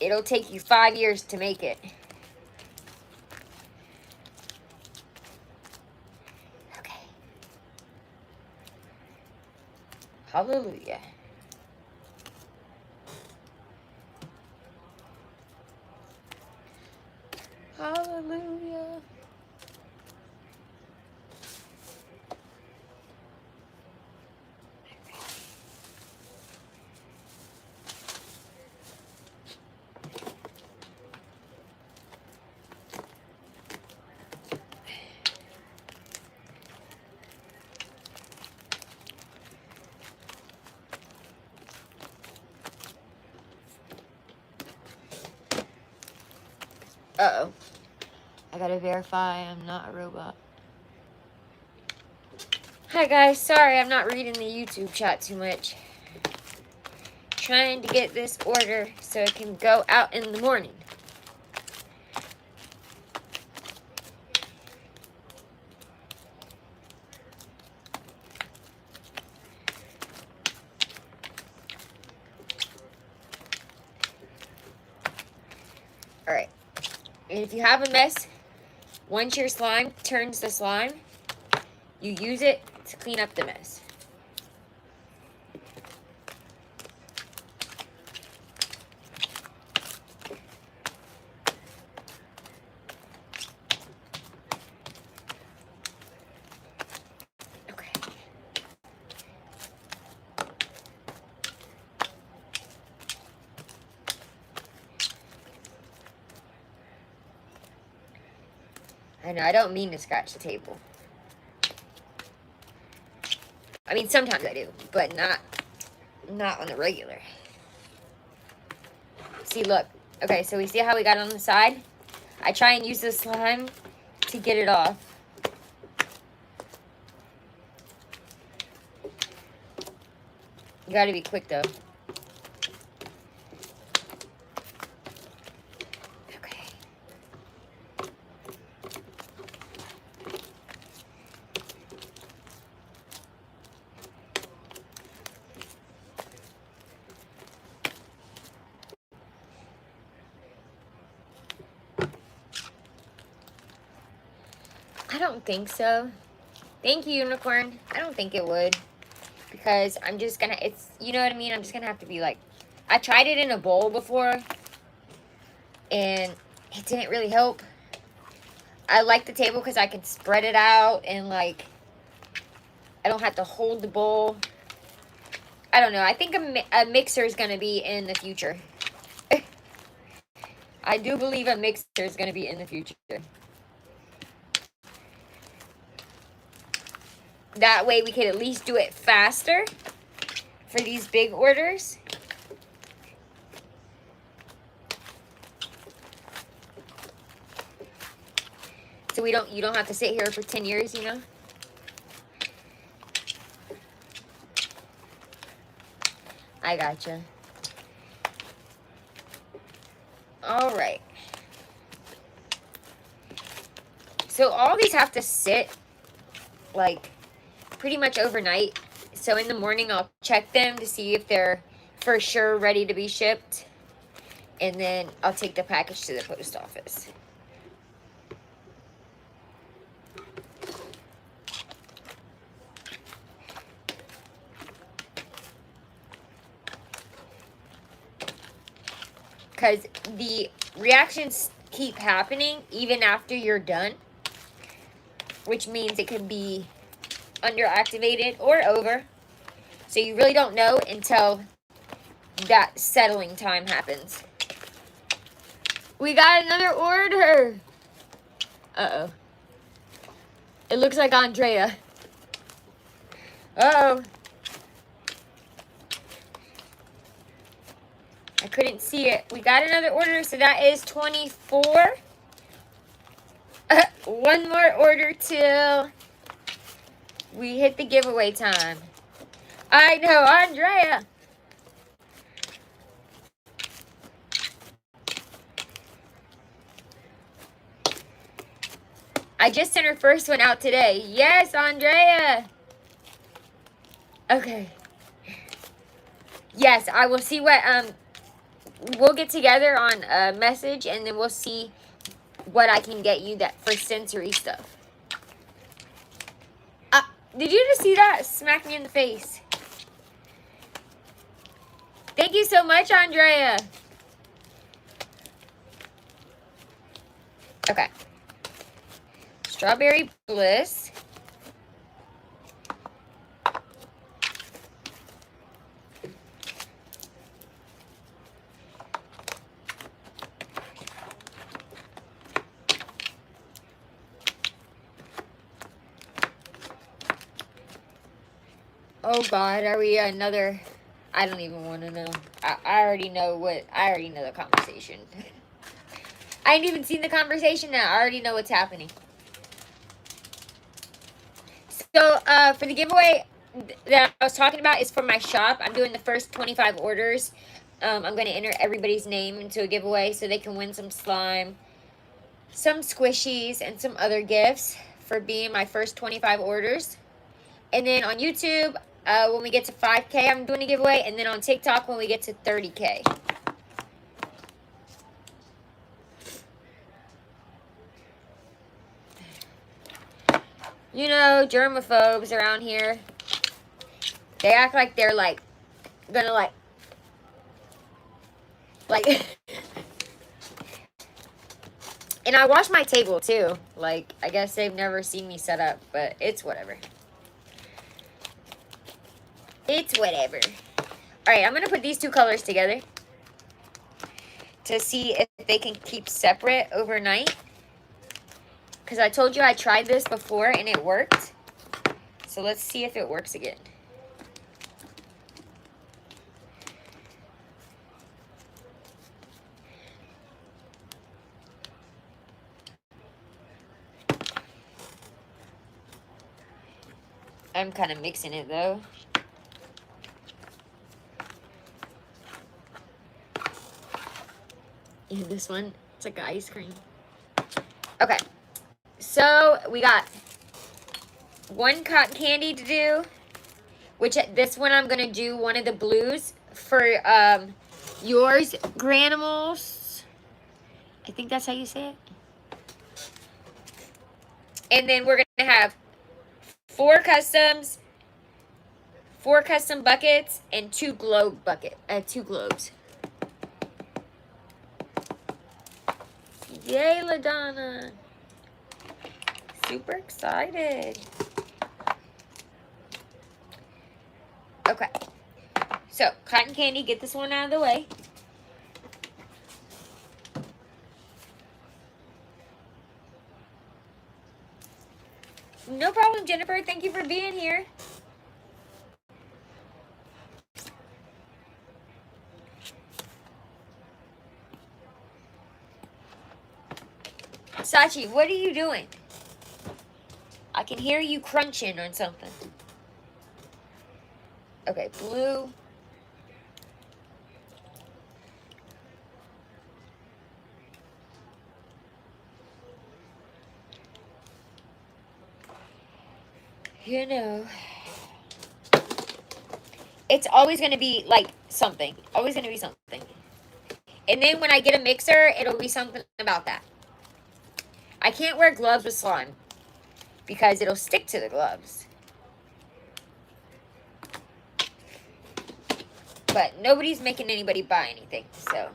it'll take you 5 years to make it. Okay. Hallelujah. Hallelujah. Uh-oh. I gotta verify I'm not a robot. Hi guys, sorry I'm not reading the YouTube chat too much. Trying to get this order so it can go out in the morning. Alright. And if you have a mess, once your slime turns to slime, you use it to clean up the mess. Okay. I know, I don't mean to scratch the table. I mean, sometimes I do, but not on the regular. See, look. Okay, so we see how we got it on the side? I try and use the slime to get it off. You gotta be quick, though. Okay. don't think so. Thank you, Unicorn. I don't think it would. Because I'm just gonna, it's, you know what I mean? I'm just gonna have to be like, I tried it in a bowl before. And it didn't really help. I like the table because I can spread it out. And like, I don't have to hold the bowl. I don't know. I think a mixer is gonna be in the future. I do believe a mixer is gonna be in the future. That way we could at least do it faster for these big orders. So you don't have to sit here for 10 years, you know? I gotcha. All right. So all these have to sit like pretty much overnight. So in the morning, I'll check them to see if they're for sure ready to be shipped. And then I'll take the package to the post office. Because the reactions keep happening even after you're done. Which means it could be underactivated or over. So you really don't know until that settling time happens. We got another order. Uh-oh. It looks like Andrea. Uh-oh. I couldn't see it. We got another order, so that is 24. One more order till we hit the giveaway time. I know, Andrea. I just sent her first one out today. Yes, Andrea. Okay. Yes, I will see what, we'll get together on a message and then we'll see what I can get you that for sensory stuff. Did you just see that? Smack me in the face. Thank you so much, Andrea. Okay. Strawberry Bliss. Oh God, are we another? I don't even want to know. I already know the conversation. I ain't even seen the conversation now. I already know what's happening. So, for the giveaway that I was talking about is for my shop. I'm doing the first 25 orders. I'm going to enter everybody's name into a giveaway so they can win some slime, some squishies, and some other gifts for being my first 25 orders. And then on YouTube, when we get to 5K, I'm doing a giveaway. And then on TikTok, when we get to 30K. You know, germaphobes around here. They act like they're, like, gonna, like... And I wash my table, too. Like, I guess they've never seen me set up, but it's whatever. It's whatever. Alright, I'm gonna put these two colors together to see if they can keep separate overnight. Because I told you I tried this before and it worked. So let's see if it works again. I'm kind of mixing it though. And this one, it's like ice cream. Okay. So we got one cotton candy to do, which this one I'm going to do one of the blues for yours, Granimals. I think that's how you say it. And then we're going to have 4 custom buckets and 2 globes. Yay, LaDonna. Super excited. Okay. So, cotton candy, get this one out of the way. No problem, Jennifer. Thank you for being here. Sachi, what are you doing? I can hear you crunching on something. Okay, blue. You know, it's always going to be like something. Always going to be something. And then when I get a mixer, it'll be something about that. I can't wear gloves with slime because it'll stick to the gloves. But nobody's making anybody buy anything, so.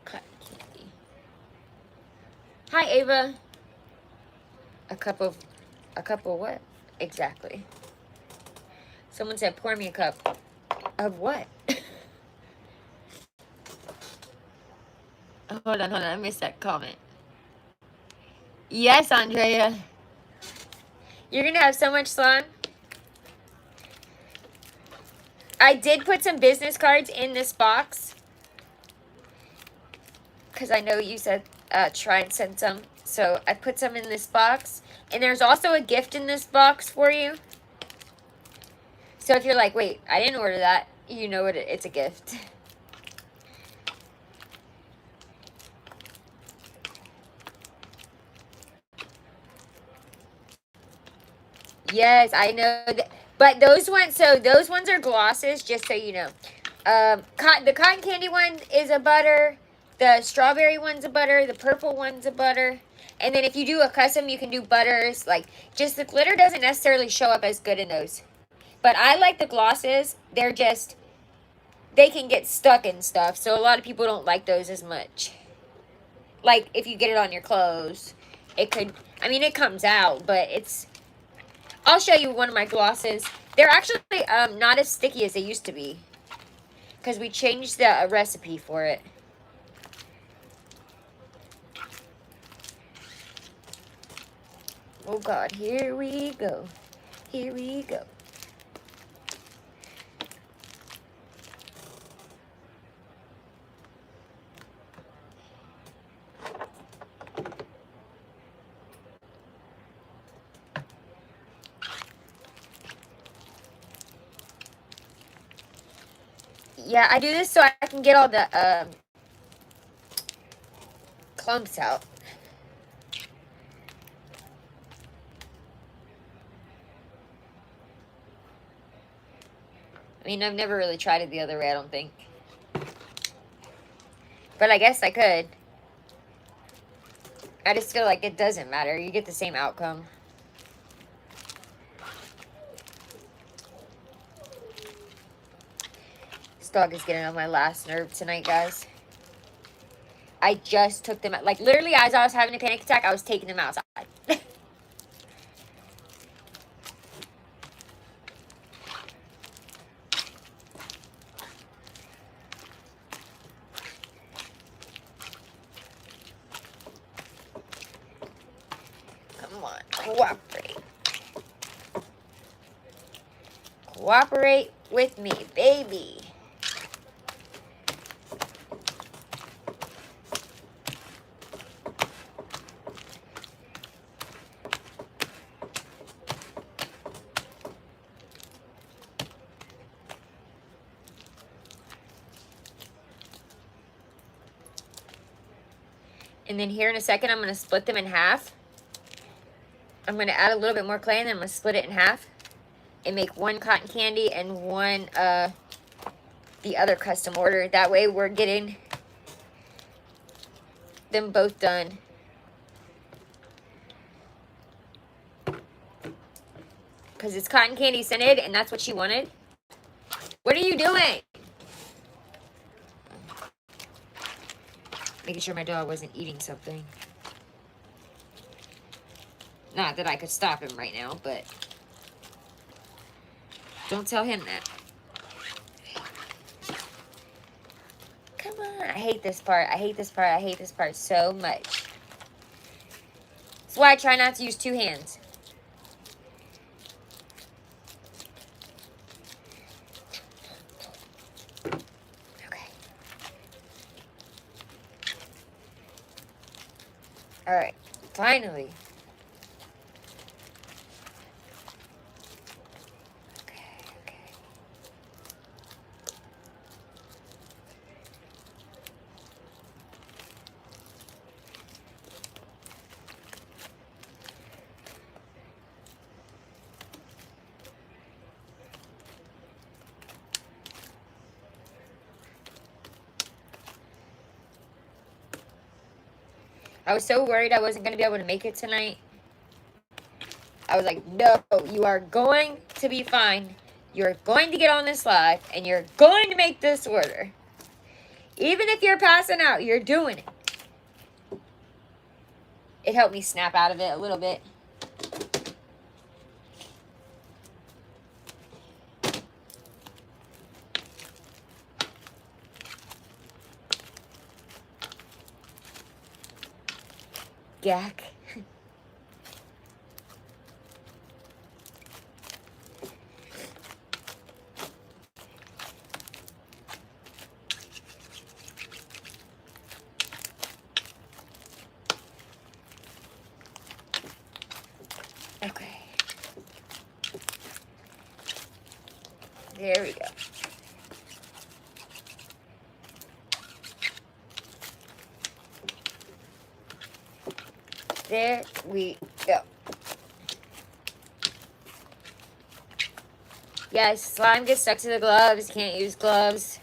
Cotton candy. Hi, Ava. A cup of what? Exactly. Someone said, pour me a cup. Of what? Hold on. I missed that comment. Yes, Andrea. You're going to have so much slime. I did put some business cards in this box. Because I know you said try and send some. So I put some in this box. And there's also a gift in this box for you. So if you're like, wait, I didn't order that. You know what? It's a gift. Yes, I know that. But those ones are glosses, just so you know. The cotton candy one is a butter. The strawberry one's a butter. The purple one's a butter. And then if you do a custom, you can do butters. Like, just the glitter doesn't necessarily show up as good in those. But I like the glosses. They're just, they can get stuck and stuff. So a lot of people don't like those as much. Like, if you get it on your clothes, it could, I mean, it comes out, but it's, I'll show you one of my glosses. They're actually not as sticky as they used to be. Because we changed the recipe for it. Oh God, here we go. Here we go. Yeah, I do this so I can get all the clumps out. I mean, I've never really tried it the other way, I don't think. But I guess I could. I just feel like it doesn't matter. You get the same outcome. This dog is getting on my last nerve tonight, guys. I just took them out. Like, literally, as I was having a panic attack, I was taking them outside. Come on, cooperate. Cooperate with me, baby. And then here in a second, I'm going to split them in half. I'm going to add a little bit more clay, and then I'm going to split it in half and make one cotton candy and one the other custom order. That way we're getting them both done. Because it's cotton candy scented, and that's what she wanted. What are you doing? Making sure my dog wasn't eating something. Not that I could stop him right now, but don't tell him that. Come on. I hate this part. I hate this part. I hate this part so much. That's why I try not to use two hands. Okay. Alright. Finally. I was so worried I wasn't going to be able to make it tonight. I was like, no, you are going to be fine. You're going to get on this live, and you're going to make this order. Even if you're passing out, you're doing it. It helped me snap out of it a little bit. Gack. Okay. There we go. There we go. Yes, slime gets stuck to the gloves. Can't use gloves.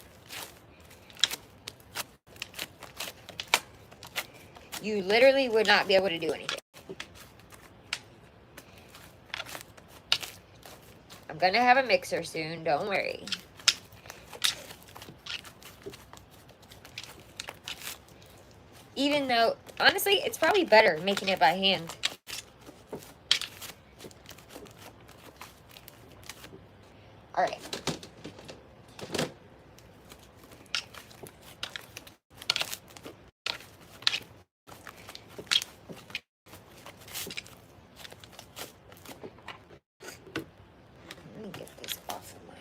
You literally would not be able to do anything. I'm gonna have a mixer soon, don't worry. Even though, honestly, it's probably better making it by hand. Alright. Let me get this off of my...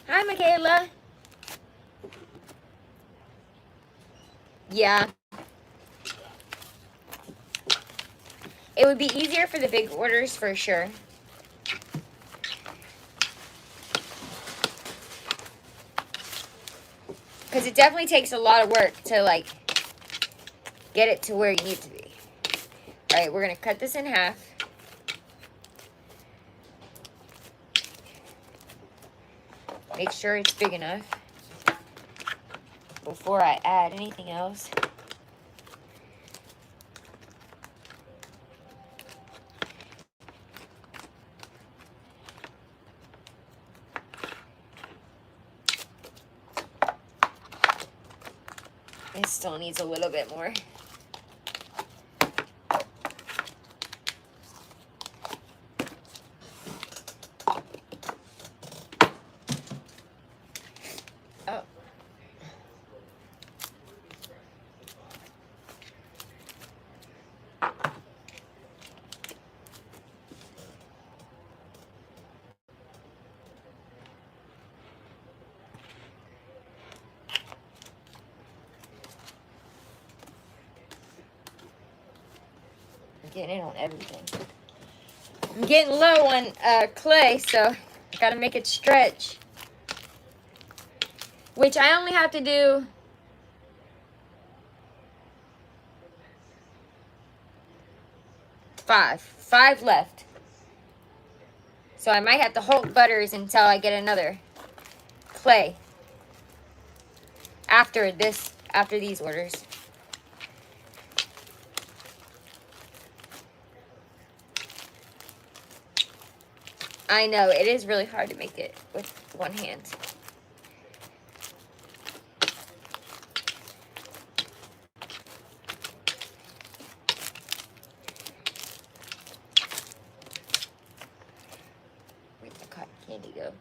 Hi, Michaela. Yeah. It would be easier for the big orders for sure. Because it definitely takes a lot of work to, like, get it to where you need to be. Alright, we're going to cut this in half. Make sure it's big enough before I add anything else. It still needs a little bit more. Oh. I'm getting it on everything. I'm getting low on clay, so I gotta make it stretch. Which I only have to do 5 left. So I might have to hold butters until I get another clay after these orders. I know, it is really hard to make it with one hand. Where'd the cotton candy go?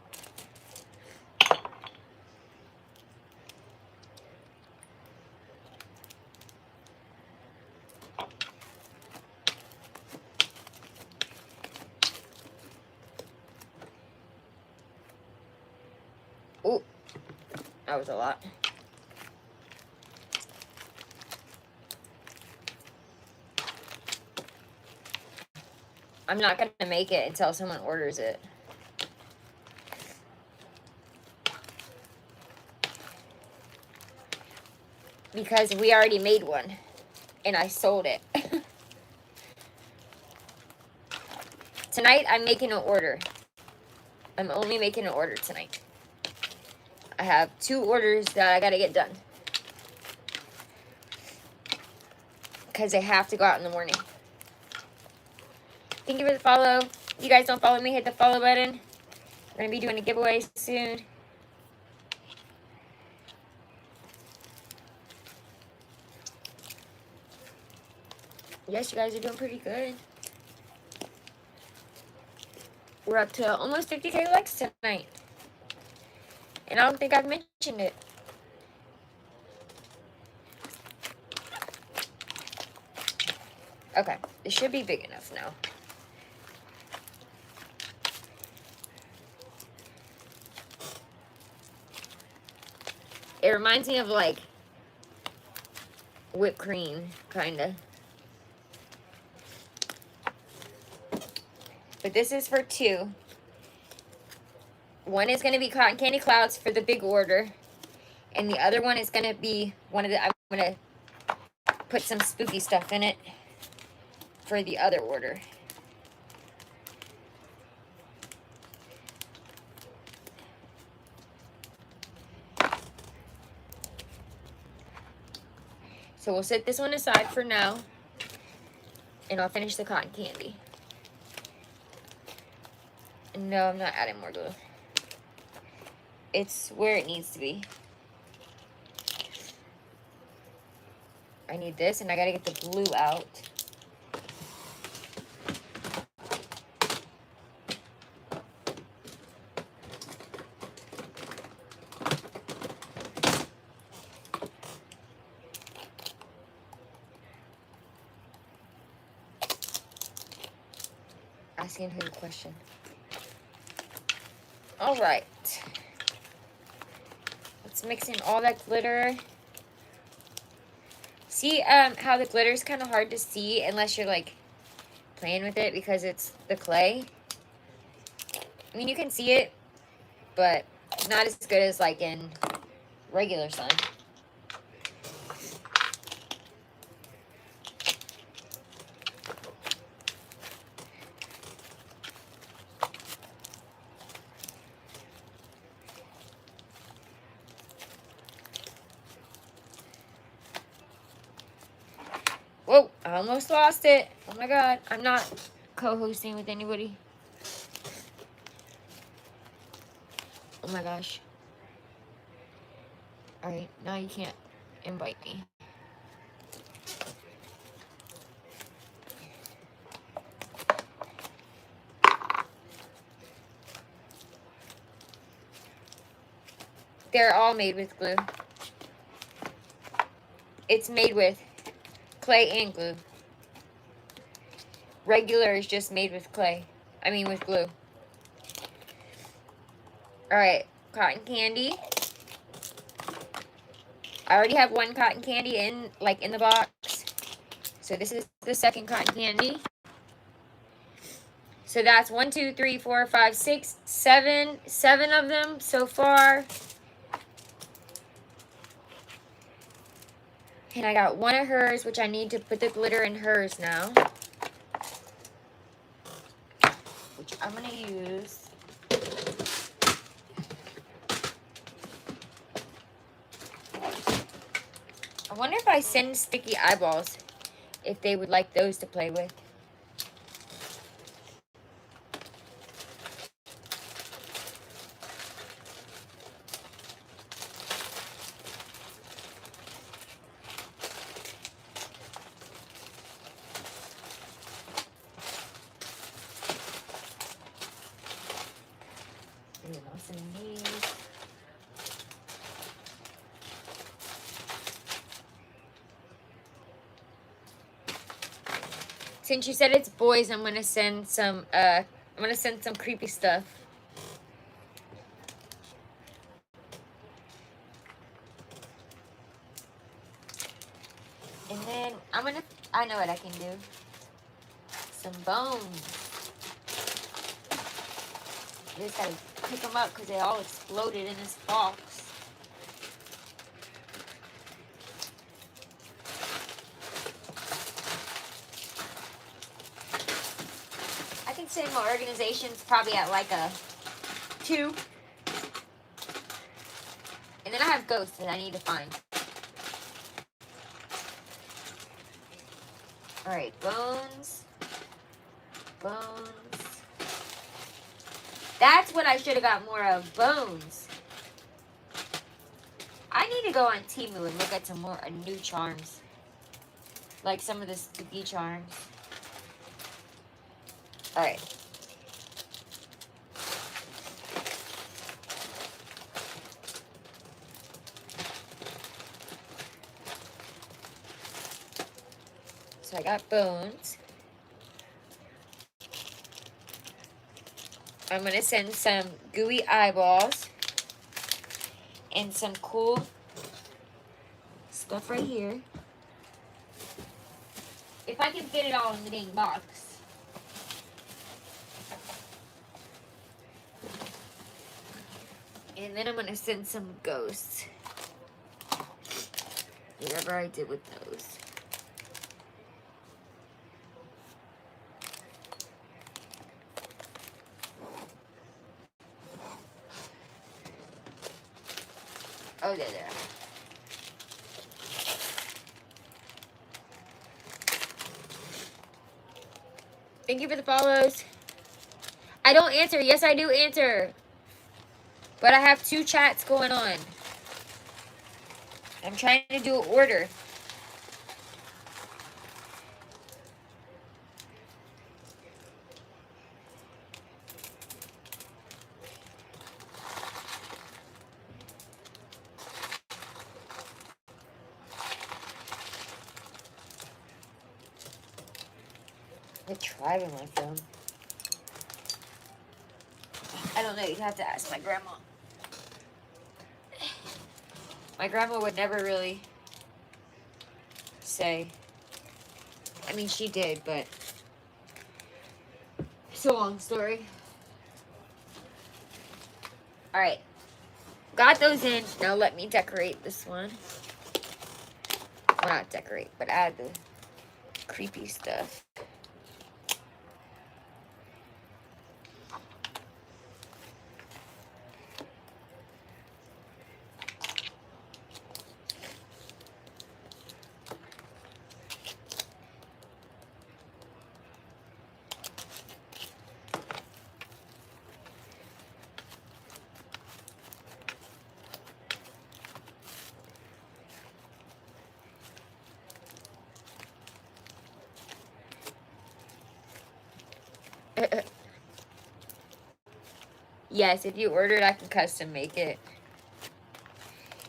Ooh, that was a lot. I'm not gonna make it until someone orders it. Because we already made one and I sold it. Tonight I'm making an order. I'm only making an order tonight. I have 2 orders that I gotta get done. Because they have to go out in the morning. Thank you for the follow. If you guys don't follow me, hit the follow button. I'm gonna be doing a giveaway soon. Yes, you guys are doing pretty good. We're up to almost 50K likes tonight. And I don't think I've mentioned it. Okay, it should be big enough now. It reminds me of like whipped cream, kinda. But this is for 2. One is going to be cotton candy clouds for the big order. And the other one is going to be I'm going to put some spooky stuff in it for the other order. So we'll set this one aside for now. And I'll finish the cotton candy. No, I'm not adding more glue. It's where it needs to be. I need this, and I gotta get the glue out. Asking her a question. All right. Let's mix in all that glitter. See how the glitter is kind of hard to see unless you're like playing with it because it's the clay. I mean, you can see it, but not as good as like in regular sun. Whoa, I almost lost it. Oh my god, I'm not co-hosting with anybody. Oh my gosh. Alright, now you can't invite me. They're all made with glue. It's made with clay and glue. Regular is just made with clay. I mean with glue. Alright, cotton candy. I already have one cotton candy in the box. So this is the second cotton candy. So that's 1, 2, 3, 4, 5, 6, 7. 7 of them so far. And I got one of hers, which I need to put the glitter in hers now. Which I'm going to use. I wonder if I send sticky eyeballs, if they would like those to play with. And then I'll send these. Since you said it's boys, I'm gonna send some creepy stuff. And then I know what I can do. Some bones. You just gotta pick them up because they all exploded in this box. I can say my organization's probably at like a 2. And then I have ghosts that I need to find. Alright, bones. Bones. That's what I should have got more of. Bones. I need to go on Temu and look at some more new charms. Like some of the spooky charms. Alright. So I got bones. I'm going to send some gooey eyeballs. And some cool stuff right here. If I can fit it all in the dang box. And then I'm going to send some ghosts. Whatever I did with those. Oh, there. Thank you for the follows. I don't answer. Yes, I do answer. But I have 2 chats going on. I'm trying to do an order. What tribe am I from? I don't know. You'd have to ask my grandma. My grandma would never really say. I mean, she did, but it's a long story. Alright. Got those in. Now let me decorate this one. Well, not decorate, but add the creepy stuff. Yes, if you order it, I can custom make it.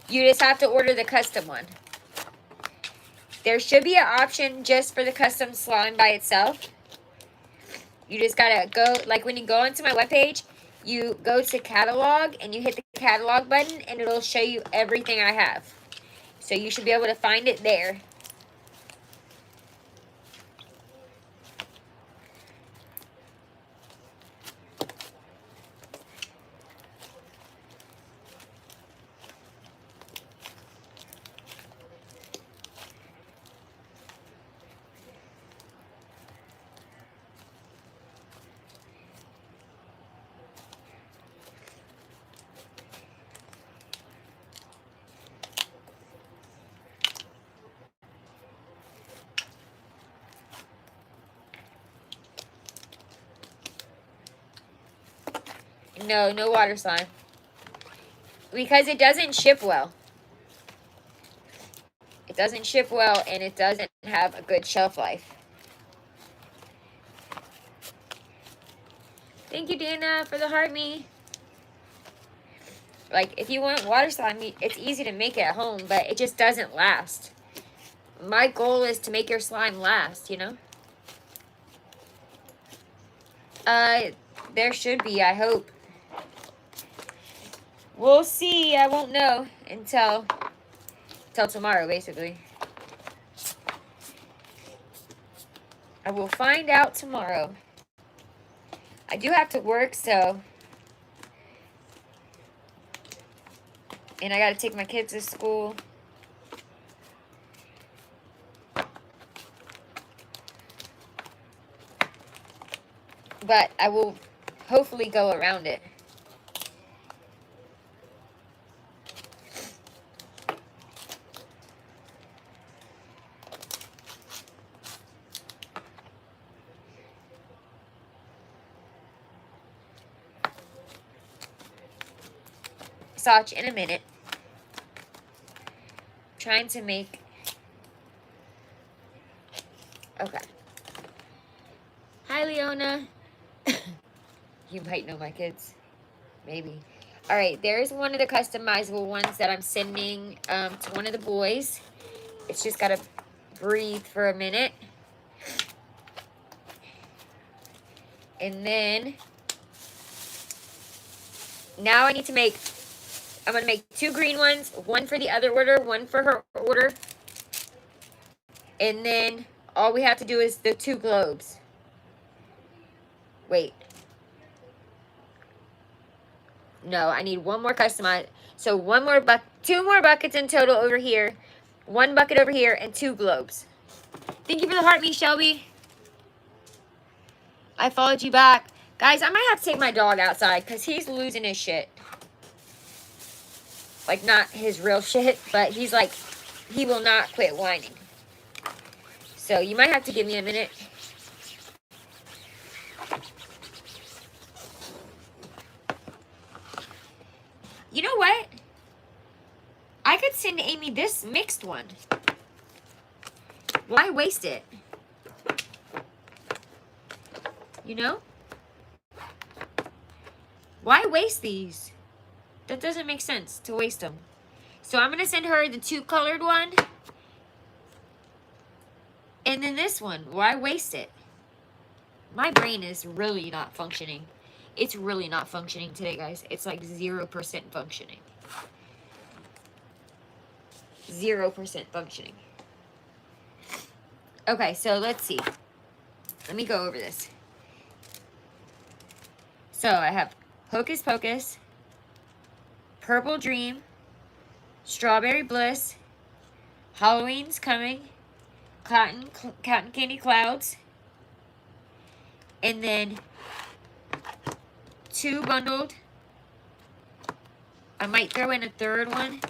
You just have to order the custom one. There should be an option just for the custom slime by itself. You just gotta go, like when you go into my webpage, you go to catalog and you hit the catalog button and it'll show you everything I have. So you should be able to find it there. No, no water slime. Because it doesn't ship well. It doesn't ship well, and it doesn't have a good shelf life. Thank you, Dana, for the heart me. Like, if you want water slime, it's easy to make it at home, but it just doesn't last. My goal is to make your slime last, you know? There should be, I hope. We'll see. I won't know until tomorrow, basically. I will find out tomorrow. I do have to work, so... And I gotta take my kids to school. But I will hopefully go around it. Sach in a minute. Trying to make... Okay. Hi, Leona. You might know my kids. Maybe. Alright, there's one of the customizable ones that I'm sending to one of the boys. It's just got to breathe for a minute. And then... Now I need to make... I'm going to make 2 green ones. One for the other order. One for her order. And then all we have to do is the 2 globes. Wait. No, I need one more customized. So 2 more buckets in total over here. 1 bucket over here and 2 globes. Thank you for the heart, me, Shelby. I followed you back. Guys, I might have to take my dog outside because he's losing his shit. Like, not his real shit, but he's like, he will not quit whining. So you might have to give me a minute. You know what? I could send Amy this mixed one. Why waste it? You know? Why waste these? That doesn't make sense to waste them. So I'm going to send her the 2 colored one. And then this one. Why waste it? My brain is really not functioning. It's really not functioning today, guys. It's like 0% functioning. 0% functioning. Okay, so let's see. Let me go over this. So I have Hocus Pocus, Purple Dream, Strawberry Bliss, Halloween's Coming, Cotton Candy Clouds, and then 2 bundled. I might throw in a 3rd one.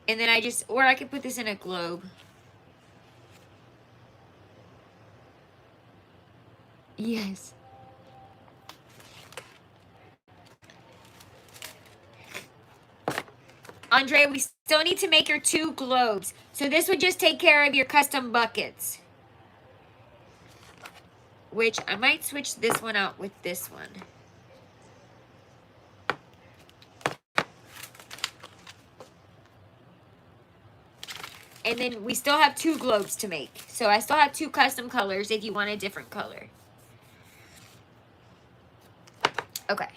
And then or I could put this in a globe. Yes. Andre, we still need to make your 2 globes. So this would just take care of your custom buckets. Which I might switch this one out with this one. And then we still have 2 globes to make. So I still have 2 custom colors if you want a different color. Okay.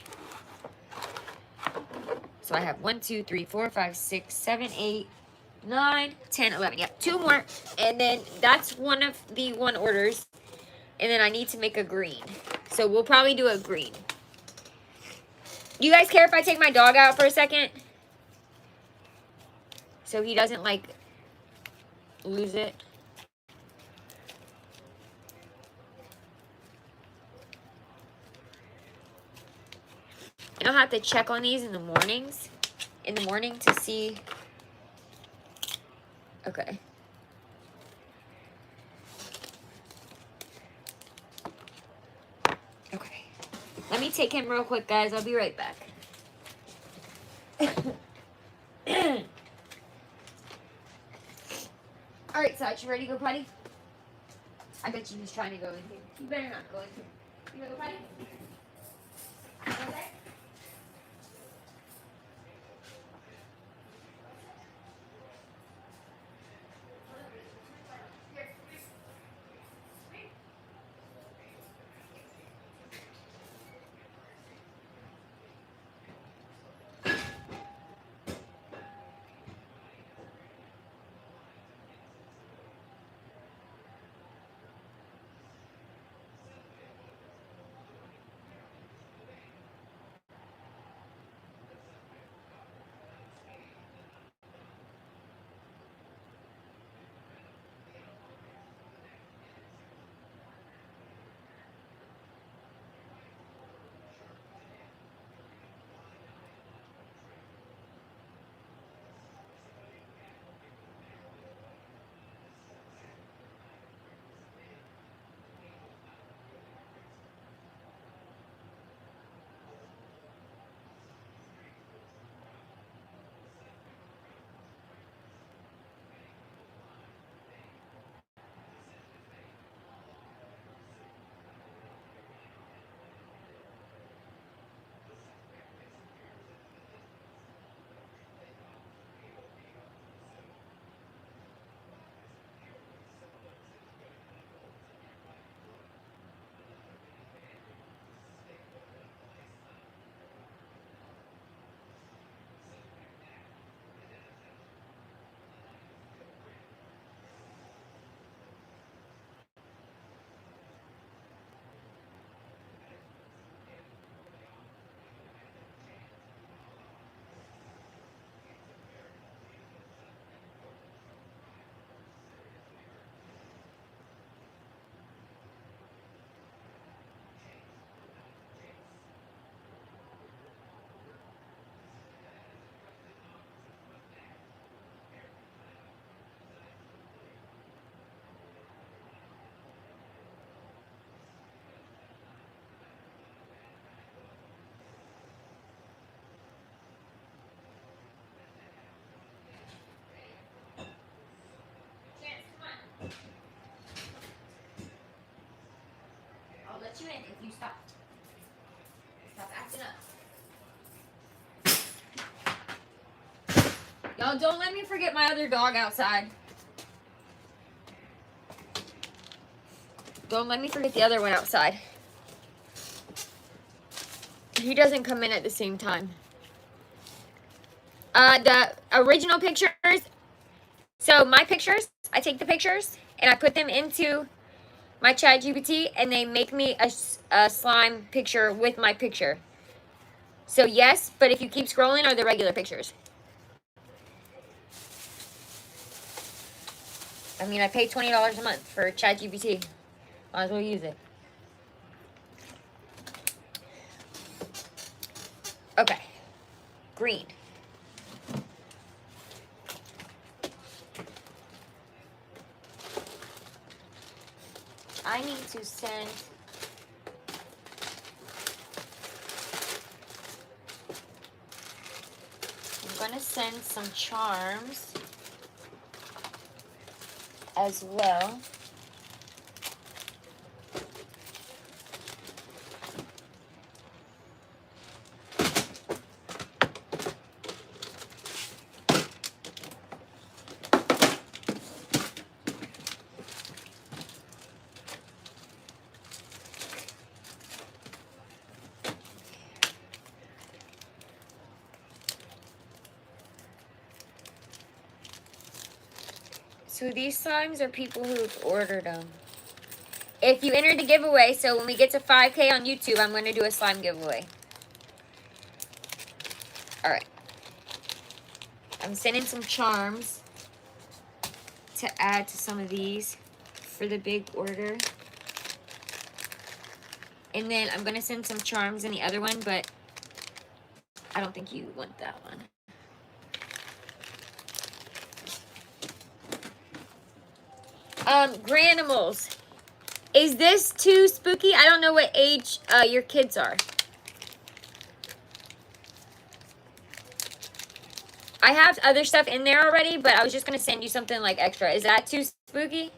So I have 1, 2, 3, 4, 5, 6, 7, 8, 9, 10, 11. Yep, 2 more. And then that's one of the 1 orders. And then I need to make a green. So we'll probably do a green. You guys care if I take my dog out for a second? So he doesn't, like, lose it. And I'll have to check on these in the mornings. In the morning to see. Okay. Let me take him real quick, guys. I'll be right back. All right, Saj, you ready to go potty? I bet you he's trying to go in here. You better not go in here. You want to go potty? Okay. I'll let you in if you stop. Stop acting up. Y'all, don't let me forget my other dog outside. Don't let me forget the other one outside. He doesn't come in at the same time. The original pictures. So my pictures, I take the pictures and I put them into my ChatGPT and they make me a slime picture with my picture. So yes, but if you keep scrolling are the regular pictures. I mean, I pay $20 a month for ChatGPT. Might as well use it. Okay. Green. I need to send I'm gonna send some charms as well. So these slimes are people who've ordered them. If you enter the giveaway, so when we get to 5K on YouTube, I'm going to do a slime giveaway. Alright. I'm sending some charms to add to some of these for the big order. And then I'm going to send some charms in the other one, but I don't think you want that one. Granimals. Is this too spooky? I don't know what age your kids are. I have other stuff in there already, but I was just going to send you something like extra. Is that too spooky?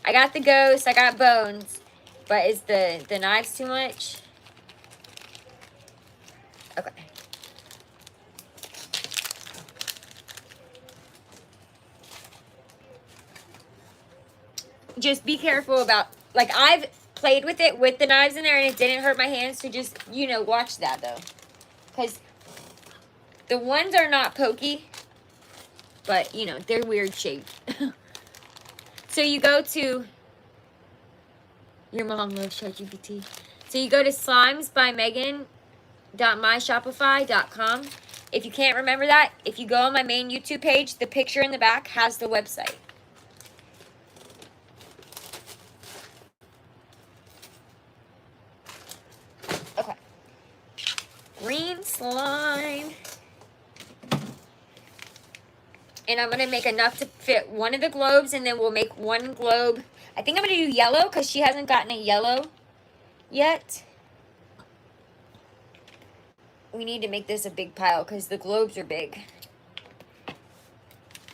I got the ghost. I got bones. But is the knives too much? Okay. Just be careful about, like, I've played with it with the knives in there and it didn't hurt my hands, so just, you know, watch that though. Because the ones are not pokey, but, you know, they're weird shaped. So you go to, your mom loves ChatGPT. So you go to slimesbymegan.myshopify.com. If you can't remember that, if you go on my main YouTube page, the picture in the back has the website. Okay. Green slime. And I'm going to make enough to fit one of the globes, and then we'll make one globe. I think I'm going to do yellow because she hasn't gotten a yellow yet. We need to make this a big pile because the globes are big.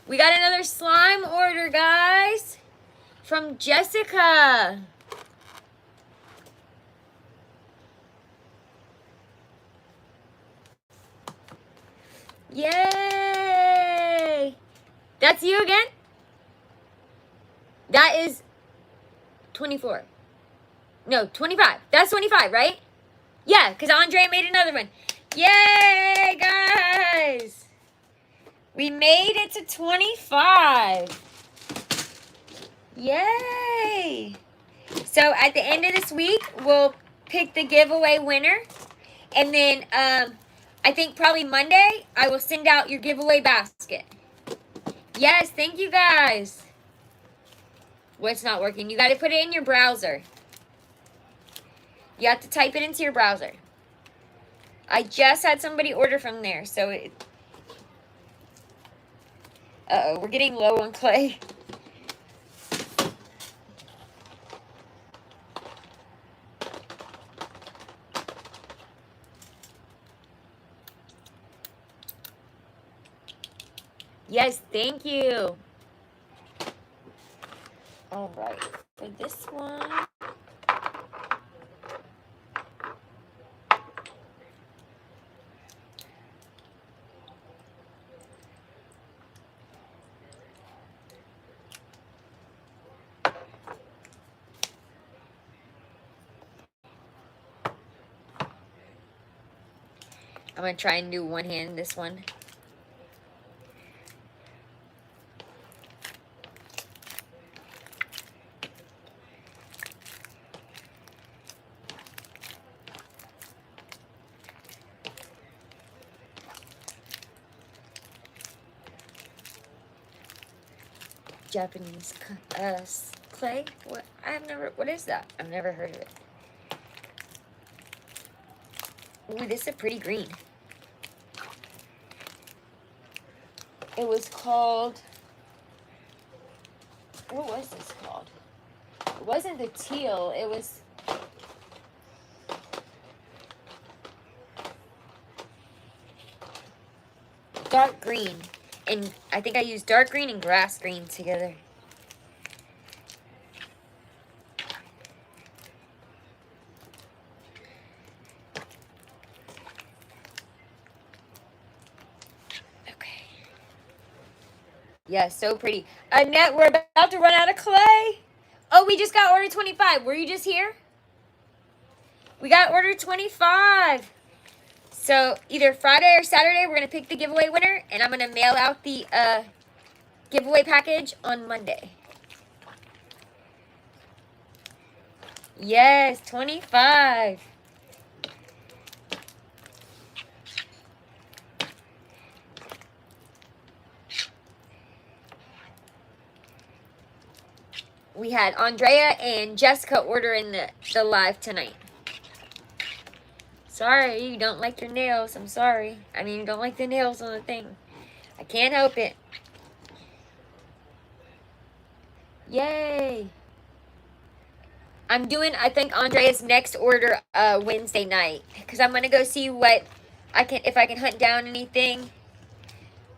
We got another slime order, guys, from Jessica. Yay! That's you again? That is 24. No, 25. That's 25, right? Yeah, because Andre made another one. Yay, guys! We made it to 25. Yay! So at the end of this week, we'll pick the giveaway winner. And then I think probably Monday, I will send out your giveaway basket. Yes, thank you guys. What's not working? You got to put it in your browser. You have to type it into your browser. I just had somebody order from there, so it... Uh-oh, we're getting low on clay. Yes, thank you. All right, for this one. I'm going to try and do one hand this one. Japanese clay? What? What is that? I've never heard of it. Ooh, this is a pretty green. It was called, what was this called? It wasn't the teal, it was, dark green. And I think I used dark green and grass green together. Yeah, so pretty. Annette, we're about to run out of clay. Oh, we just got order 25. Were you just here? We got order 25. So either Friday or Saturday, we're going to pick the giveaway winner. And I'm going to mail out the giveaway package on Monday. Yes, 25. We had Andrea and Jessica order in the live tonight. Sorry, you don't like your nails. I'm sorry. I mean, you don't like the nails on the thing. I can't help it. Yay. I'm doing, I think, Andrea's next order Wednesday night. Because I'm going to go see what I can, if I can hunt down anything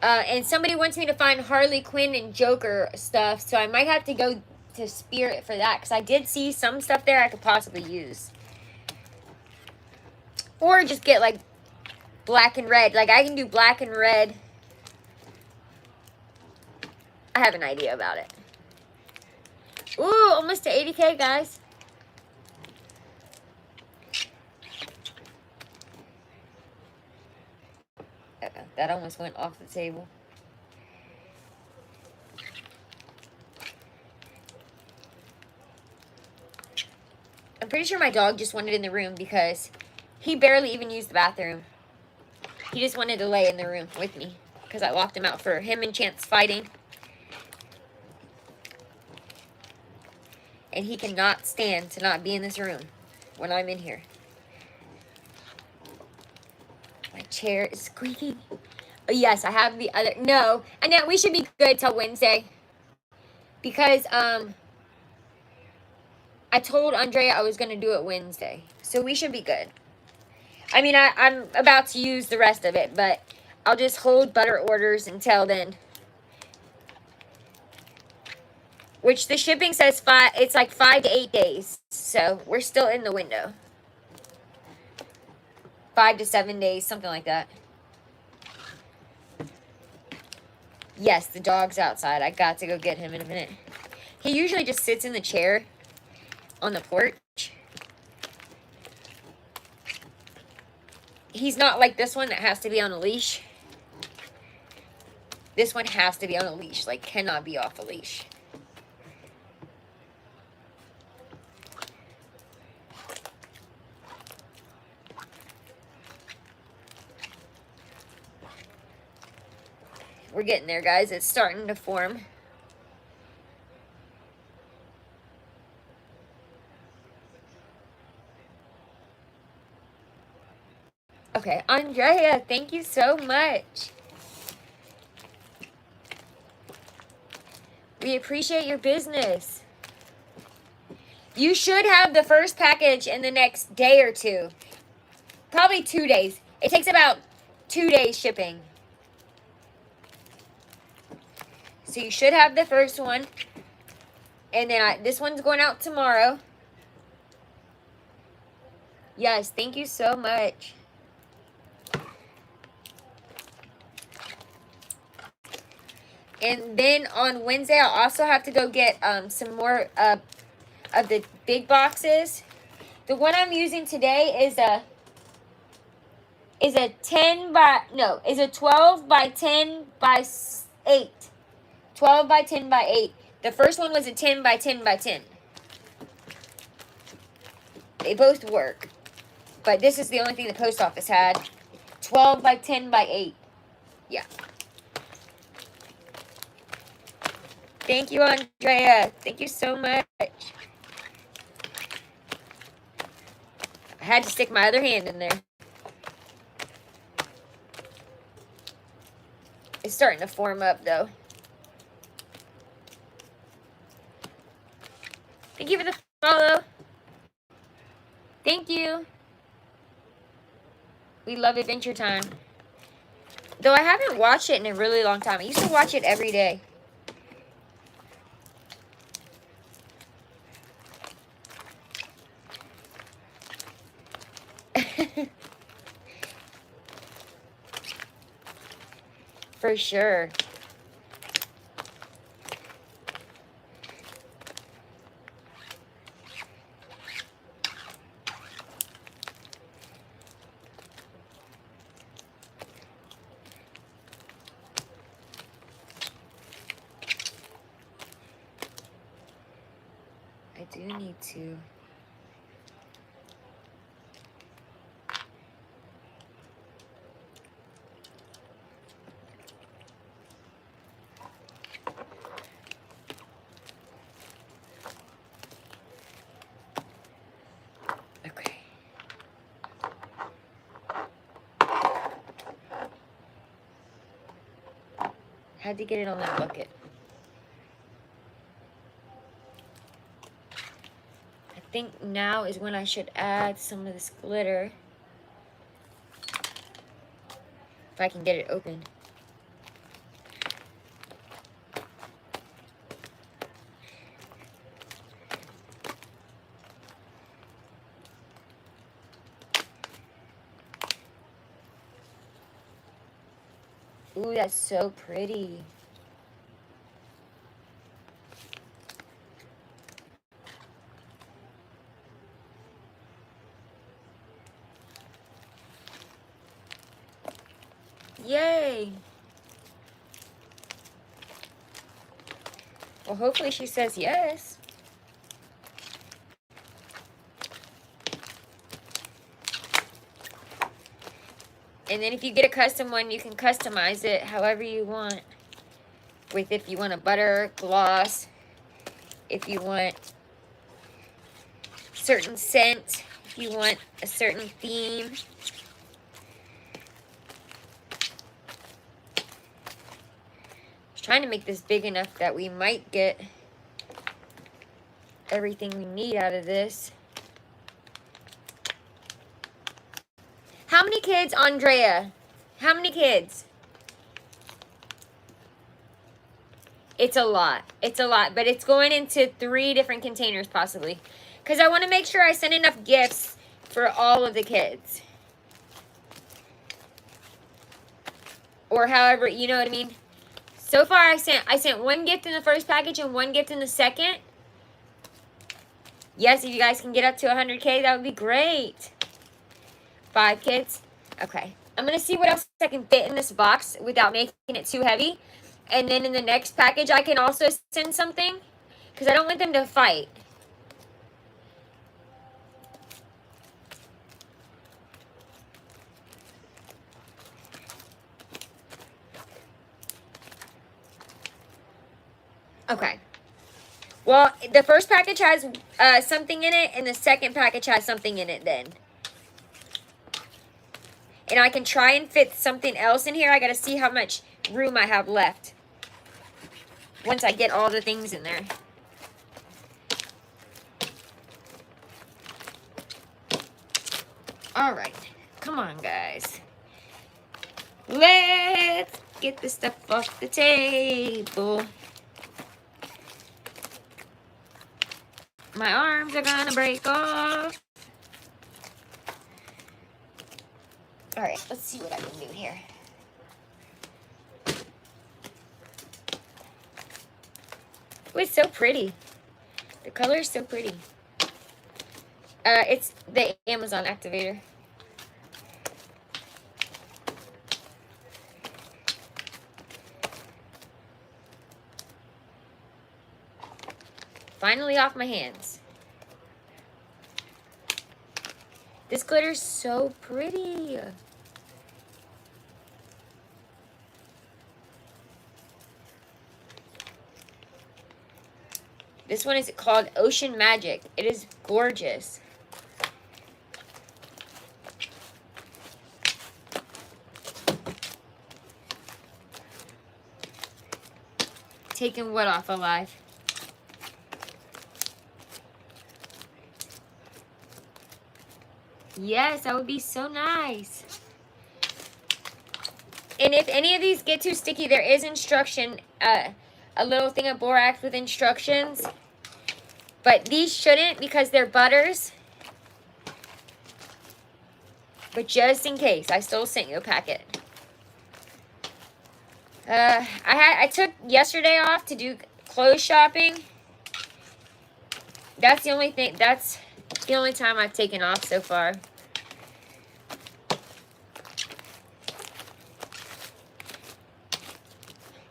And somebody wants me to find Harley Quinn and Joker stuff, so I might have to go to Spirit for that, because I did see some stuff there I could possibly use. Or just get, like, black and red. Like, I can do black and red. I have an idea about it. Ooh, almost to 80K, guys. That almost went off the table. I'm pretty sure my dog just wanted in the room because he barely even used the bathroom. He just wanted to lay in the room with me because I locked him out for him and Chance fighting. And he cannot stand to not be in this room when I'm in here. My chair is squeaking. Oh, yes, I have the other. No, and now we should be good till Wednesday. Because I told Andrea I was going to do it Wednesday. So we should be good. I mean, I'm about to use the rest of it, but I'll just hold butter orders until then. Which the shipping says it's like 5 to 8 days. So we're still in the window. 5 to 7 days, something like that. Yes, the dog's outside. I got to go get him in a minute. He usually just sits in the chair on the porch. He's not like this one that has to be on a leash. This one has to be on a leash. Like, cannot be off a leash. We're getting there, guys. It's starting to form. Okay, Andrea, thank you so much. We appreciate your business. You should have the first package in the next day or two. Probably 2 days. It takes about 2 days shipping. So you should have the first one. And then this one's going out tomorrow. Yes, thank you so much. And then on Wednesday, I'll also have to go get some more of the big boxes. The one I'm using today is a 12 by 10 by 8. 12 by 10 by 8. The first one was a 10 by 10 by 10. They both work. But this is the only thing the post office had. 12 by 10 by 8. Yeah. Thank you, Andrea. Thank you so much. I had to stick my other hand in there. It's starting to form up, though. Thank you for the follow. Thank you. We love Adventure Time. Though I haven't watched it in a really long time. I used to watch it every day. For sure. I do need to. Okay. Had to get it on that bucket. I think now is when I should add some of this glitter. If I can get it open. Ooh, that's so pretty. Yay. Well, hopefully she says yes. And then if you get a custom one, you can customize it however you want. With if you want a butter gloss, if you want certain scent, if you want a certain theme. Trying to make this big enough that we might get everything we need out of this. How many kids, Andrea? How many kids? It's a lot. It's a lot, but it's going into 3 different containers possibly. Because I want to make sure I send enough gifts for all of the kids. Or however, you know what I mean? So far I sent 1 gift in the first package and 1 gift in the second. Yes, if you guys can get up to 100K, that would be great. 5 kids. Okay. I'm going to see what else I can fit in this box without making it too heavy. And then in the next package, I can also send something. Because I don't want them to fight. Okay. Well, the first package has something in it. And the second package has something in it then. And I can try and fit something else in here. I got to see how much room I have left. Once I get all the things in there. Alright. Come on, guys. Let's get this stuff off the table. My arms are gonna break off. Alright, let's see what I can do here. Oh, it's so pretty. The color is so pretty. It's the Amazon activator. Finally off my hands. This glitter's so pretty. This one is called Ocean Magic. It is gorgeous. Taking what off alive? Yes, that would be so nice. And if any of these get too sticky, there is instruction, a little thing of borax with instructions. But these shouldn't because they're butters. But just in case, I still sent you a packet. I took yesterday off to do clothes shopping. That's the only thing. That's the only time I've taken off so far.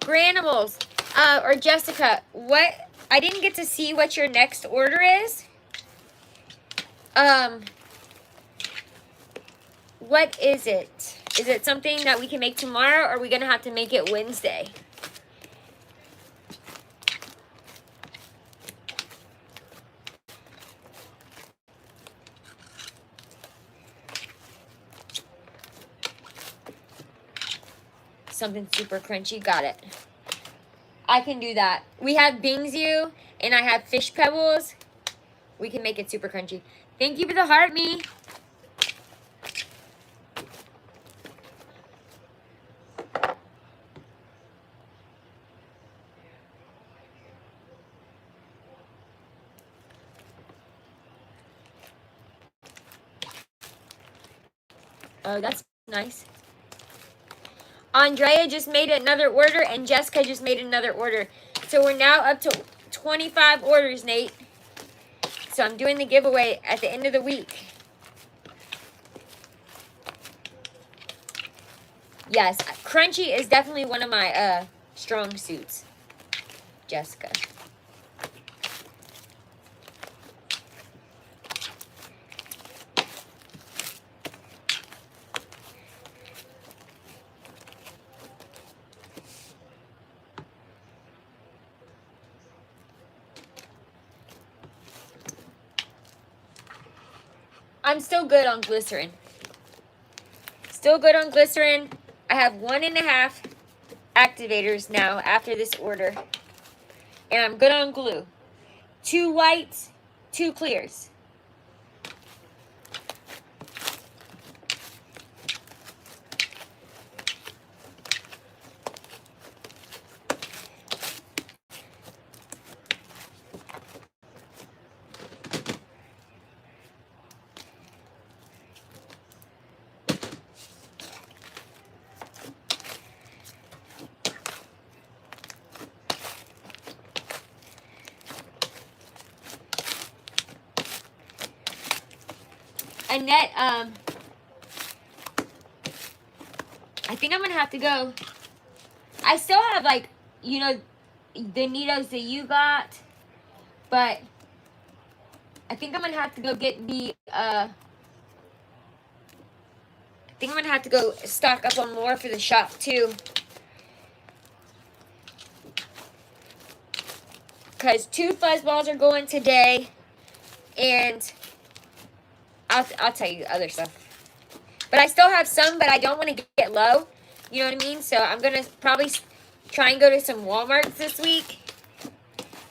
Granimals, or Jessica, what? I didn't get to see what your next order is. What is it? Is it something that we can make tomorrow, or are we gonna have to make it Wednesday? Something super crunchy. Got it. I can do that. We have Bingsu and I have fish pebbles. We can make it super crunchy. Thank you for the heart, me. Oh, that's nice. Andrea just made another order, and Jessica just made another order. So we're now up to 25 orders, Nate. So I'm doing the giveaway at the end of the week. Yes, crunchy is definitely one of my strong suits, Jessica. I'm still good on glycerin. Still good on glycerin. I have 1.5 activators now after this order. And I'm good on glue. 2 whites, 2 clears. Annette, I think I'm gonna have to go. I still have, like, you know, the needles that you got, but I think I'm gonna have to go get the, I think I'm gonna have to go stock up on more for the shop too. Because 2 fuzz balls are going today, and I'll tell you other stuff. But I still have some, but I don't want to get low. You know what I mean? So I'm going to probably try and go to some Walmarts this week.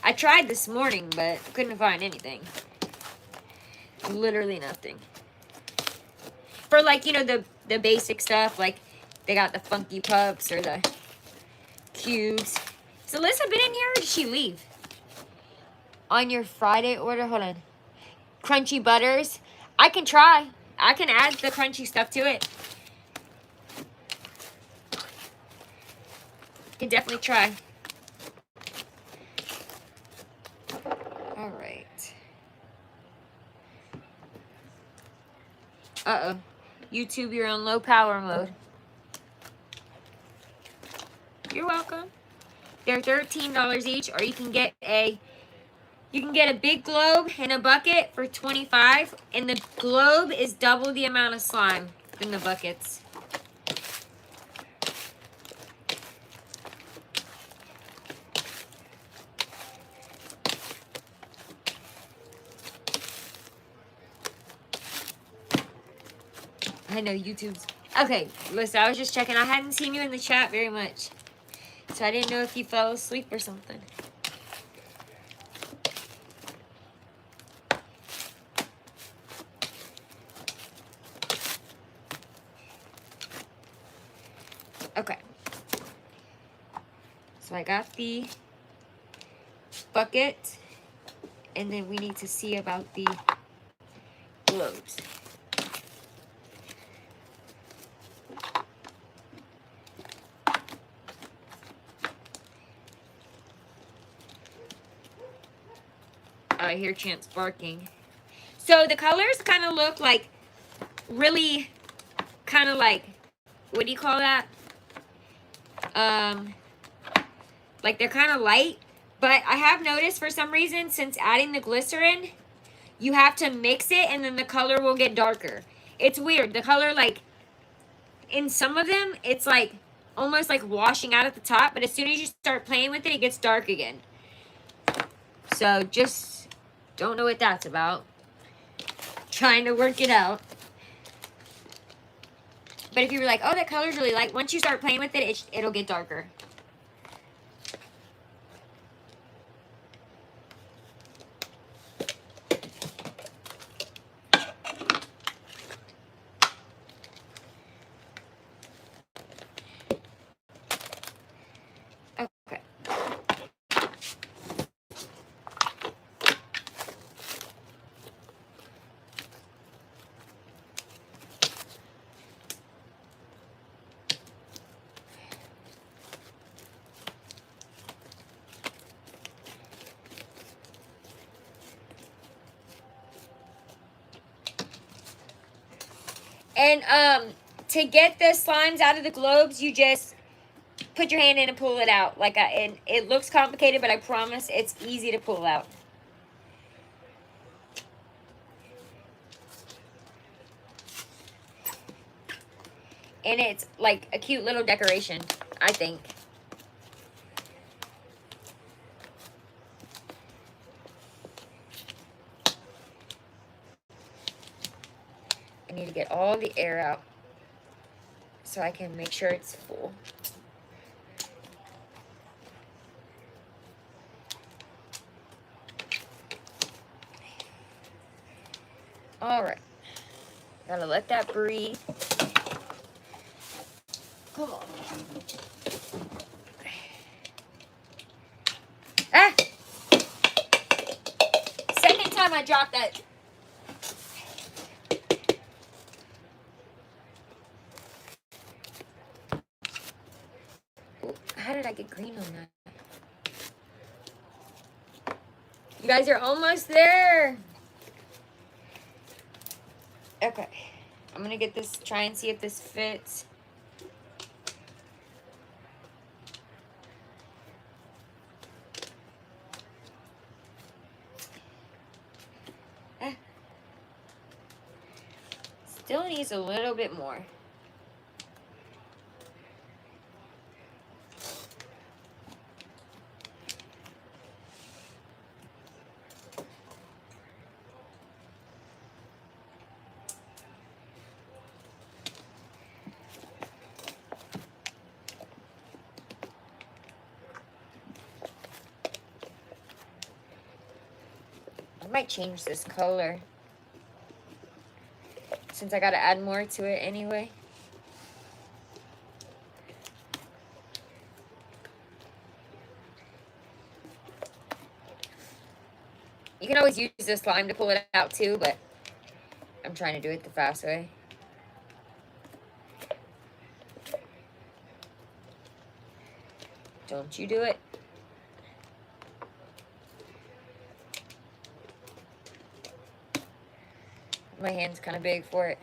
I tried this morning, but couldn't find anything. Literally nothing. For, like, you know, the basic stuff. Like, they got the Funky Pups or the Cubes. Has Alyssa been in here, or did she leave? On your Friday order, hold on. Crunchy butters. I can try. I can add the crunchy stuff to it. Can definitely try. All right. Uh-oh. YouTube, you're on low power mode. You're welcome. They're $13 each, or you can get a big globe in a bucket for $25, and the globe is double the amount of slime than the buckets. I know YouTube's... Okay, listen, I was just checking. I hadn't seen you in the chat very much, so I didn't know if you fell asleep or something. Okay. So I got the bucket, and then we need to see about the globes. I hear Chance barking. So the colors kind of look like really kind of like, what do you call that? Like they're kind of light, but I have noticed for some reason since adding the glycerin, you have to mix it and then the color will get darker. It's weird. The color, like, in some of them, it's like almost like washing out at the top, but as soon as you start playing with it, it gets dark again. So just don't know what that's about. Trying to work it out. But if you were like, oh, that color's really light, once you start playing with it, it'll get darker. Okay. And to get the slimes out of the globes, you just put your hand in and pull it out. And it looks complicated, but I promise it's easy to pull out. And it's like a cute little decoration, I think. I need to get all the air out so I can make sure it's full. All right. Gotta let that breathe. Come on. Ah! Second time I dropped that. Ooh, how did I get green on that? You guys are almost there. Okay. I'm gonna get this, try and see if this fits. Still needs a little bit more. I might change this color since I gotta add more to it anyway. You can always use this slime to pull it out too, but I'm trying to do it the fast way. Don't you do it. My hand's kind of big for it.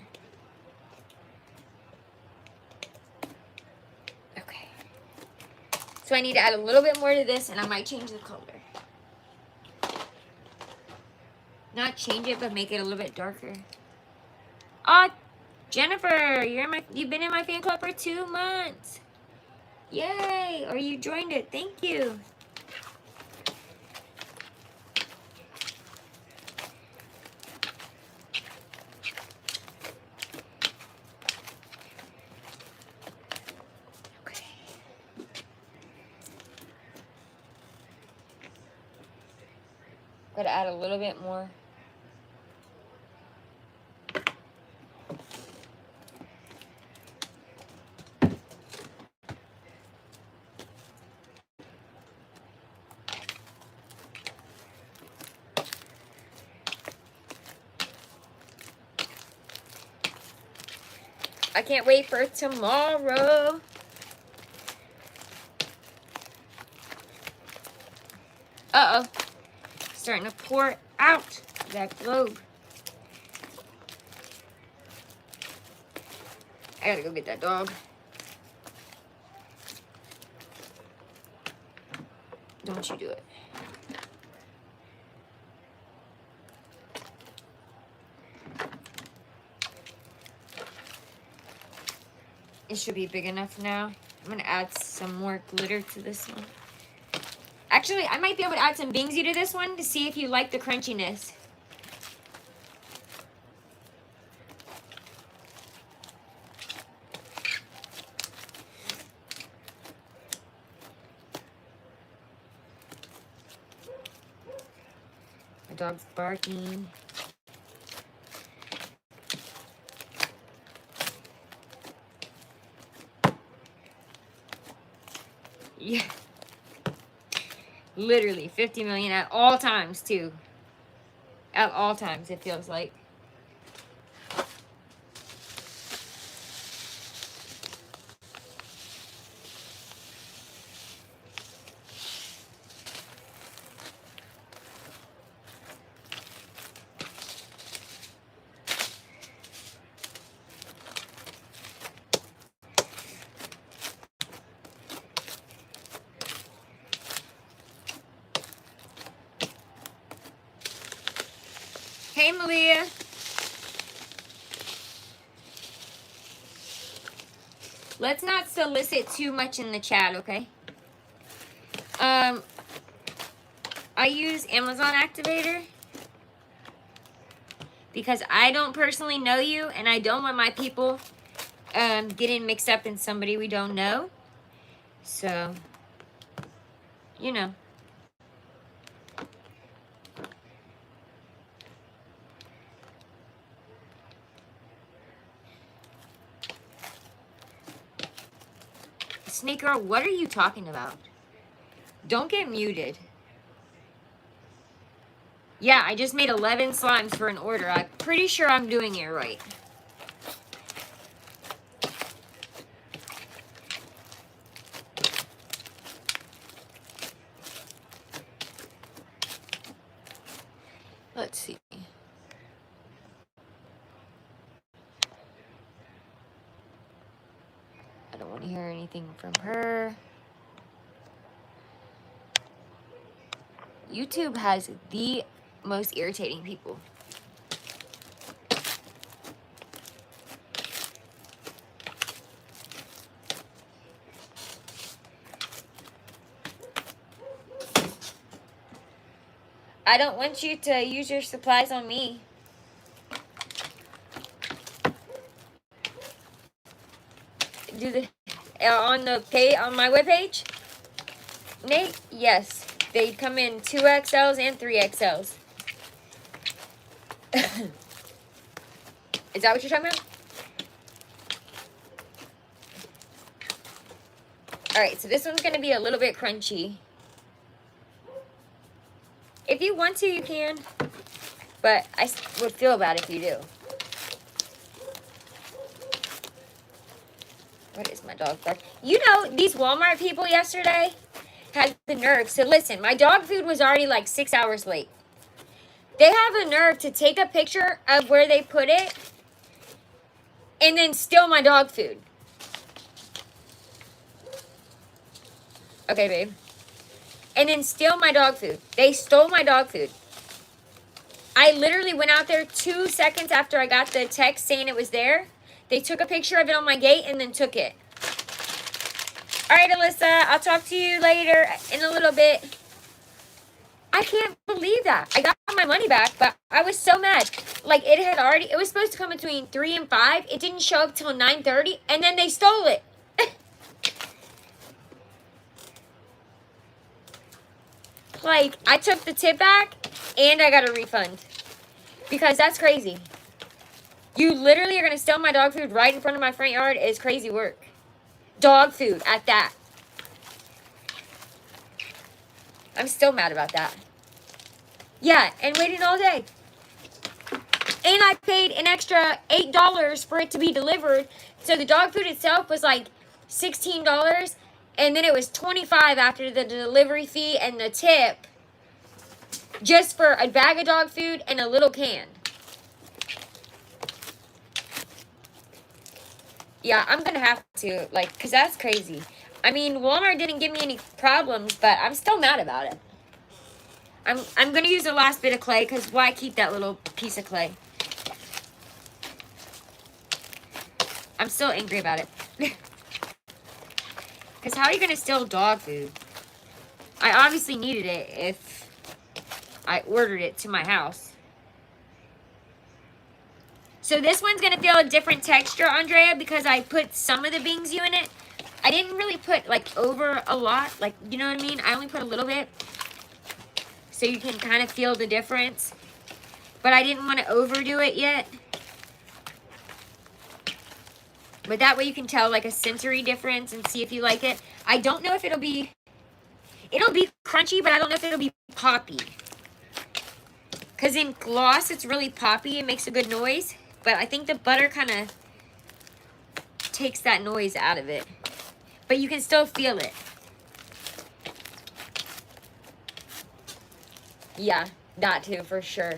Okay. So I need to add a little bit more to this, and I might change the color. Not change it, but make it a little bit darker. Oh, Jennifer, you've been in my fan club for 2 months. Yay! Or you joined it. Thank you. Okay. Gotta add a little bit more. I can't wait for tomorrow. Uh-oh. Starting to pour out that globe. I gotta go get that dog. Don't you do it. It should be big enough now. I'm gonna add some more glitter to this one. Actually, I might be able to add some Bingsy to this one to see if you like the crunchiness. My dog's barking. Yeah. Literally 50 million at all times, too. At all times, it feels like. Hey, Malia. Let's not solicit too much in the chat, okay? I use Amazon Activator because I don't personally know you, and I don't want my people getting mixed up in somebody we don't know. So, you know. Snake Girl, what are you talking about? Don't get muted. Yeah, I just made 11 slimes for an order. I'm pretty sure I'm doing it right. Let's see. I don't want to hear anything from her. YouTube has the most irritating people. I don't want you to use your supplies on me. Do the on my webpage? Nate, yes. They come in 2XLs and 3XLs. Is that what you're talking about? Alright, so this one's going to be a little bit crunchy. If you want to, you can. But I would feel bad if you do. What is my dog bark? You know, these Walmart people yesterday had the nerve. So listen, my dog food was already like 6 hours late. They have the nerve to take a picture of where they put it and then steal my dog food. Okay, babe. And then steal my dog food. They stole my dog food. I literally went out there 2 seconds after I got the text saying it was there. They took a picture of it on my gate and then took it. All right, Alyssa, I'll talk to you later in a little bit. I can't believe that. I got my money back, but I was so mad. Like, it was supposed to come between 3 and 5. It didn't show up till 9:30, and then they stole it. Like, I took the tip back, and I got a refund. Because that's crazy. You literally are going to steal my dog food right in front of my front yard. It's crazy work. Dog food at that. I'm still mad about that. Yeah, and waiting all day. And I paid an extra $8 for it to be delivered. So the dog food itself was like $16. And then it was $25 after the delivery fee and the tip. Just for a bag of dog food and a little can. Yeah, I'm going to have to, like, because that's crazy. I mean, Walmart didn't give me any problems, but I'm still mad about it. I'm going to use the last bit of clay, because why keep that little piece of clay? I'm still angry about it. Because how are you going to steal dog food? I obviously needed it if I ordered it to my house. So this one's going to feel a different texture, Andrea, because I put some of the Bingsu in it. I didn't really put, like, over a lot. Like, you know what I mean? I only put a little bit. So you can kind of feel the difference. But I didn't want to overdo it yet. But that way you can tell, like, a sensory difference and see if you like it. I don't know if it'll be crunchy, but I don't know if it'll be poppy. Because in gloss, it's really poppy. It makes a good noise. But I think the butter kind of takes that noise out of it. But you can still feel it. Yeah, that too, for sure.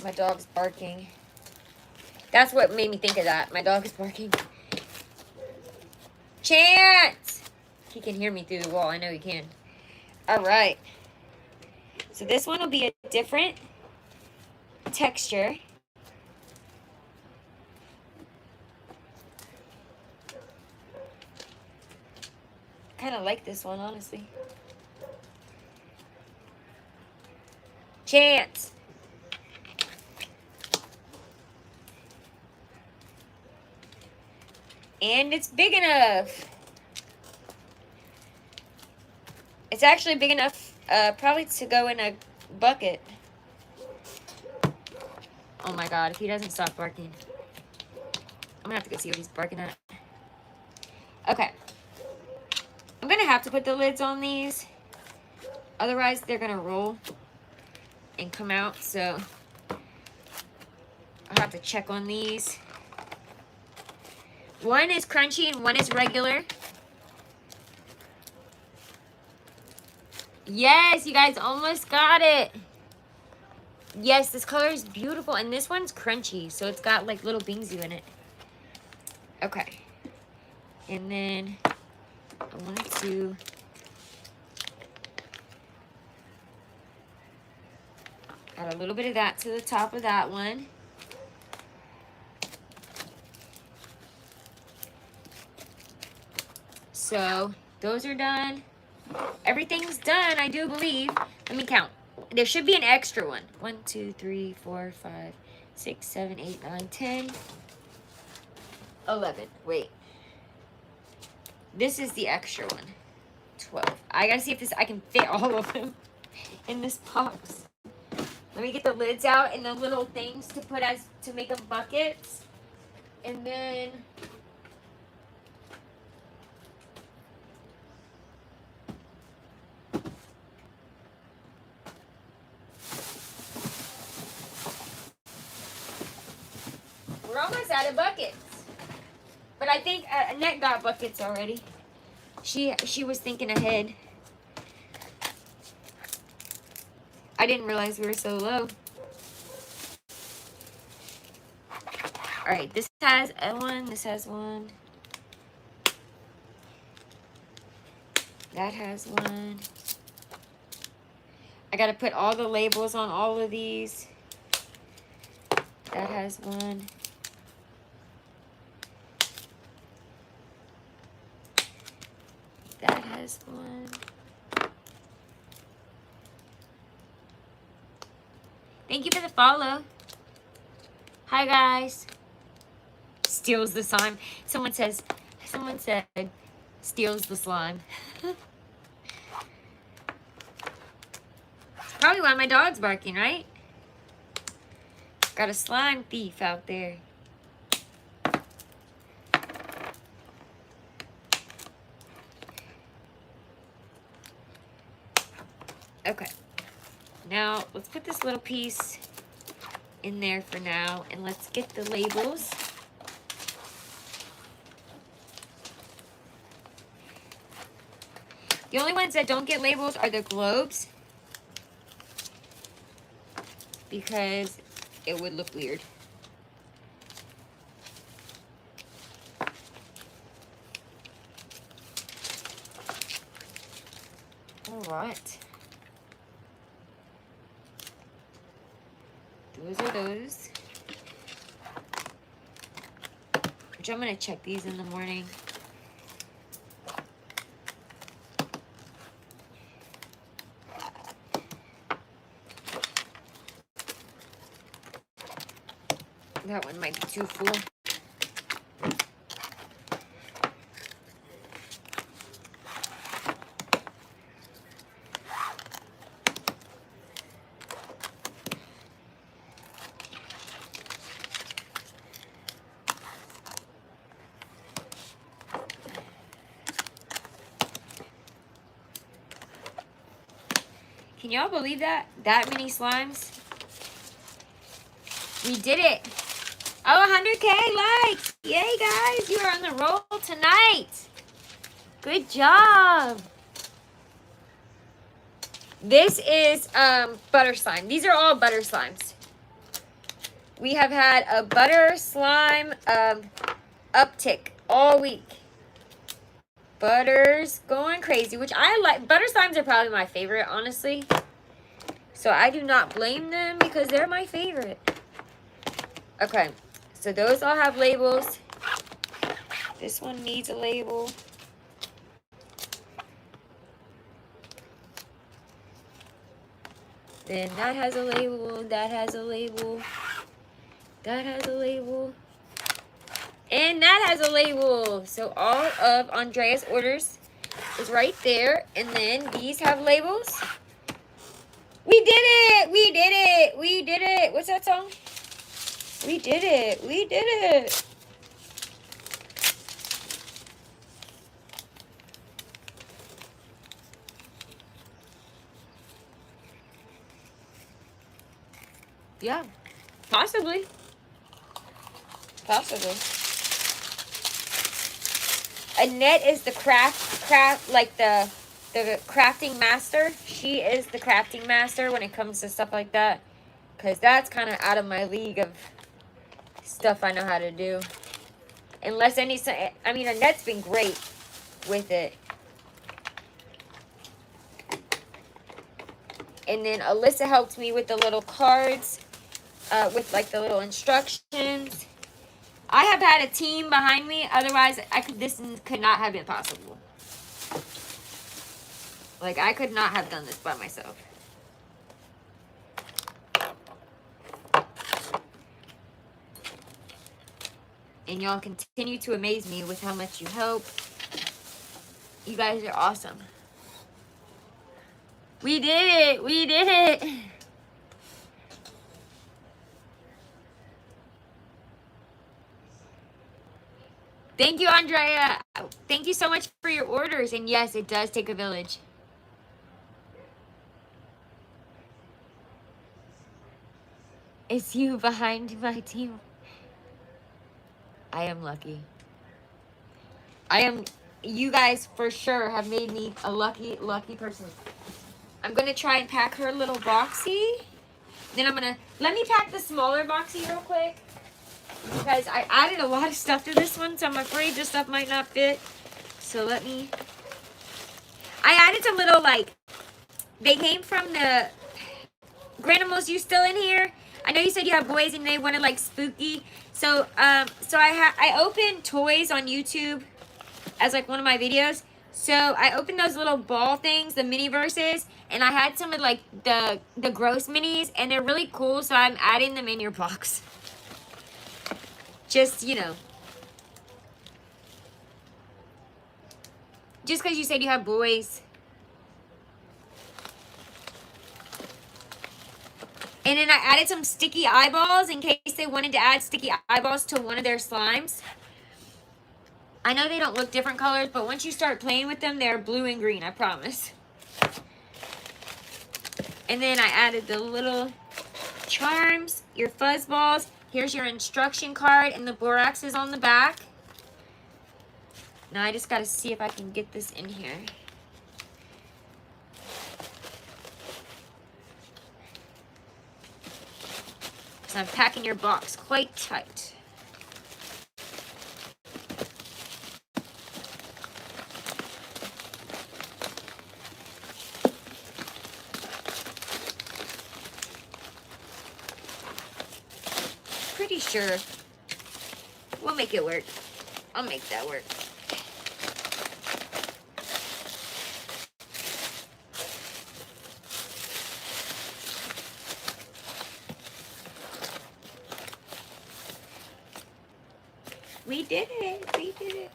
My dog's barking. That's what made me think of that. My dog is barking. Chance! He can hear me through the wall. I know he can. All right. So this one will be a different texture. Kind of like this one, honestly. Chance. And it's big enough. It's actually big enough, probably to go in a bucket. Oh my god, if he doesn't stop barking. I'm gonna have to go see what he's barking at. Okay. I'm gonna have to put the lids on these. Otherwise, they're gonna roll and come out, so I'll have to check on these. One is crunchy and one is regular. Yes, you guys almost got it. Yes, this color is beautiful. And this one's crunchy, so it's got like little bingsu in it. Okay. And then I wanted to add a little bit of that to the top of that one. So those are done. Everything's done, I do believe. Let me count. There should be an extra one. 1, 2, 3, 4, 5, 6, 7, 8, 9, 10, 11. Wait. This is the extra one. 12. I gotta see if I can fit all of them in this box. Let me get the lids out and the little things to put to make them buckets. And then we're almost out of buckets. But I think Annette got buckets already. She was thinking ahead. I didn't realize we were so low. Alright, this has one, this has one. That has one. I gotta put all the labels on all of these. That has one. That has one. Thank you for the follow. Hi guys. Steals the slime. Someone said, steals the slime. Probably why my dog's barking, right? Got a slime thief out there. Okay. Now, let's put this little piece in there for now, and let's get the labels. The only ones that don't get labels are the globes, because it would look weird. All right. Those are those. Which I'm going to check these in the morning. That one might be too full. Can y'all believe that? That many slimes? We did it. Oh, 100K likes. Yay, guys. You are on the roll tonight. Good job. This is butter slime. These are all butter slimes. We have had a butter slime uptick all week. Butter's going crazy, which I like. Butter slimes are probably my favorite, honestly. So I do not blame them because they're my favorite. Okay, so those all have labels. This one needs a label. Then that has a label, that has a label, that has a label, and that has a label. So all of Andrea's orders is right there. And then these have labels. We did it! We did it! We did it! What's that song? We did it! We did it! Yeah, possibly. Possibly. Annette is the craft like the crafting master. She is the crafting master when it comes to stuff like that. Because that's kind of out of my league of stuff I know how to do. Unless I mean, Annette's been great with it. And then Alyssa helped me with the little cards. With like the little instructions. I have had a team behind me. Otherwise, this could not have been possible. Like, I could not have done this by myself. And y'all continue to amaze me with how much you help. You guys are awesome. We did it. We did it. Thank you, Andrea. Thank you so much for your orders. And yes, it does take a village. It's you behind my team. I am lucky. You guys for sure have made me a lucky person. I'm going to try and pack her little boxy. Then let me pack the smaller boxy real quick. Because I added a lot of stuff to this one, so I'm afraid this stuff might not fit. So I added some little, like, they came from the Granimals. You still in here? I know you said you have boys and they wanted, like, spooky. So I opened toys on YouTube as, like, one of my videos. So I opened those little ball things, the mini verses, and I had some of, like, the gross minis, and they're really cool, so I'm adding them in your box. Just, you know. Just because you said you have boys. And then I added some sticky eyeballs in case they wanted to add sticky eyeballs to one of their slimes. I know they don't look different colors, but once you start playing with them, they're blue and green, I promise. And then I added the little charms, your fuzz balls. Here's your instruction card, and the borax is on the back. Now I just got to see if I can get this in here. So I'm packing your box quite tight. Pretty sure we'll make it work. I'll make that work. We did it. We did it.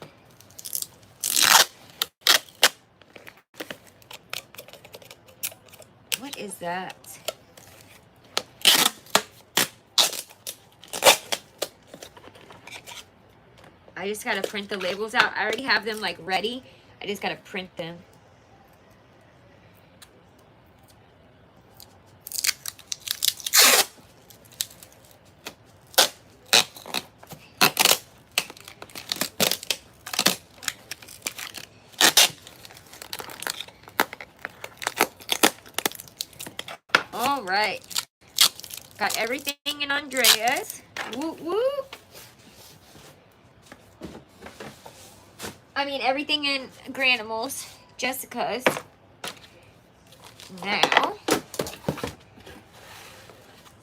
What is that? I just gotta print the labels out. I already have them like ready. I just gotta print them. All right. Got everything in Andrea's. Woo woo. I mean, everything in Granimals, Jessica's. Now,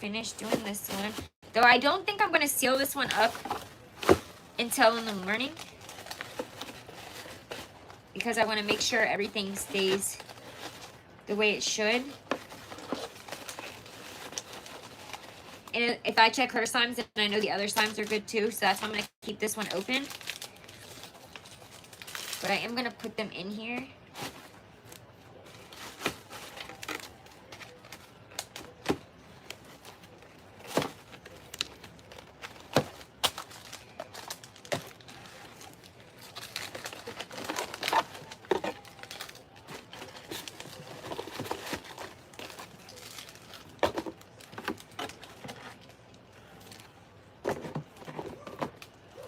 finish doing this one. Though I don't think I'm going to seal this one up until in the morning, because I want to make sure everything stays the way it should. And if I check her slimes, then I know the other slimes are good too, so that's why I'm going to keep this one open. But I am going to put them in here.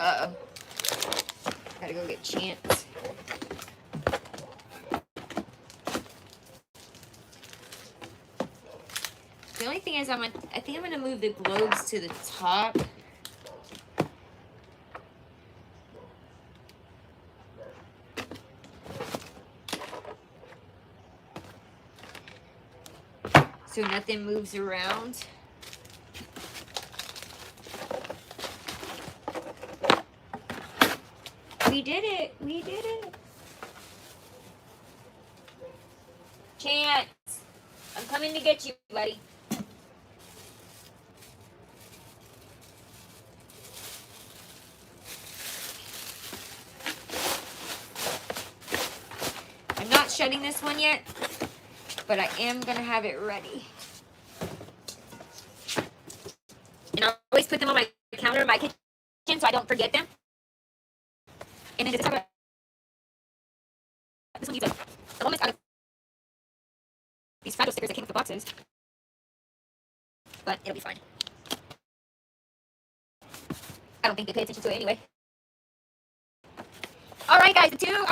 Uh-oh. Gotta go get Chance. The only thing is I think I'm gonna move the globes to the top. So nothing moves around. We did it. We did it. Chance, I'm coming to get you, buddy. I'm not shutting this one yet, but I am going to have it ready. And I always put them on my counter in my kitchen so I don't forget them. And then just have this one needs a almost out of these fragile stickers that came with the boxes. But it'll be fine. I don't think they pay attention to it anyway. Alright guys, the two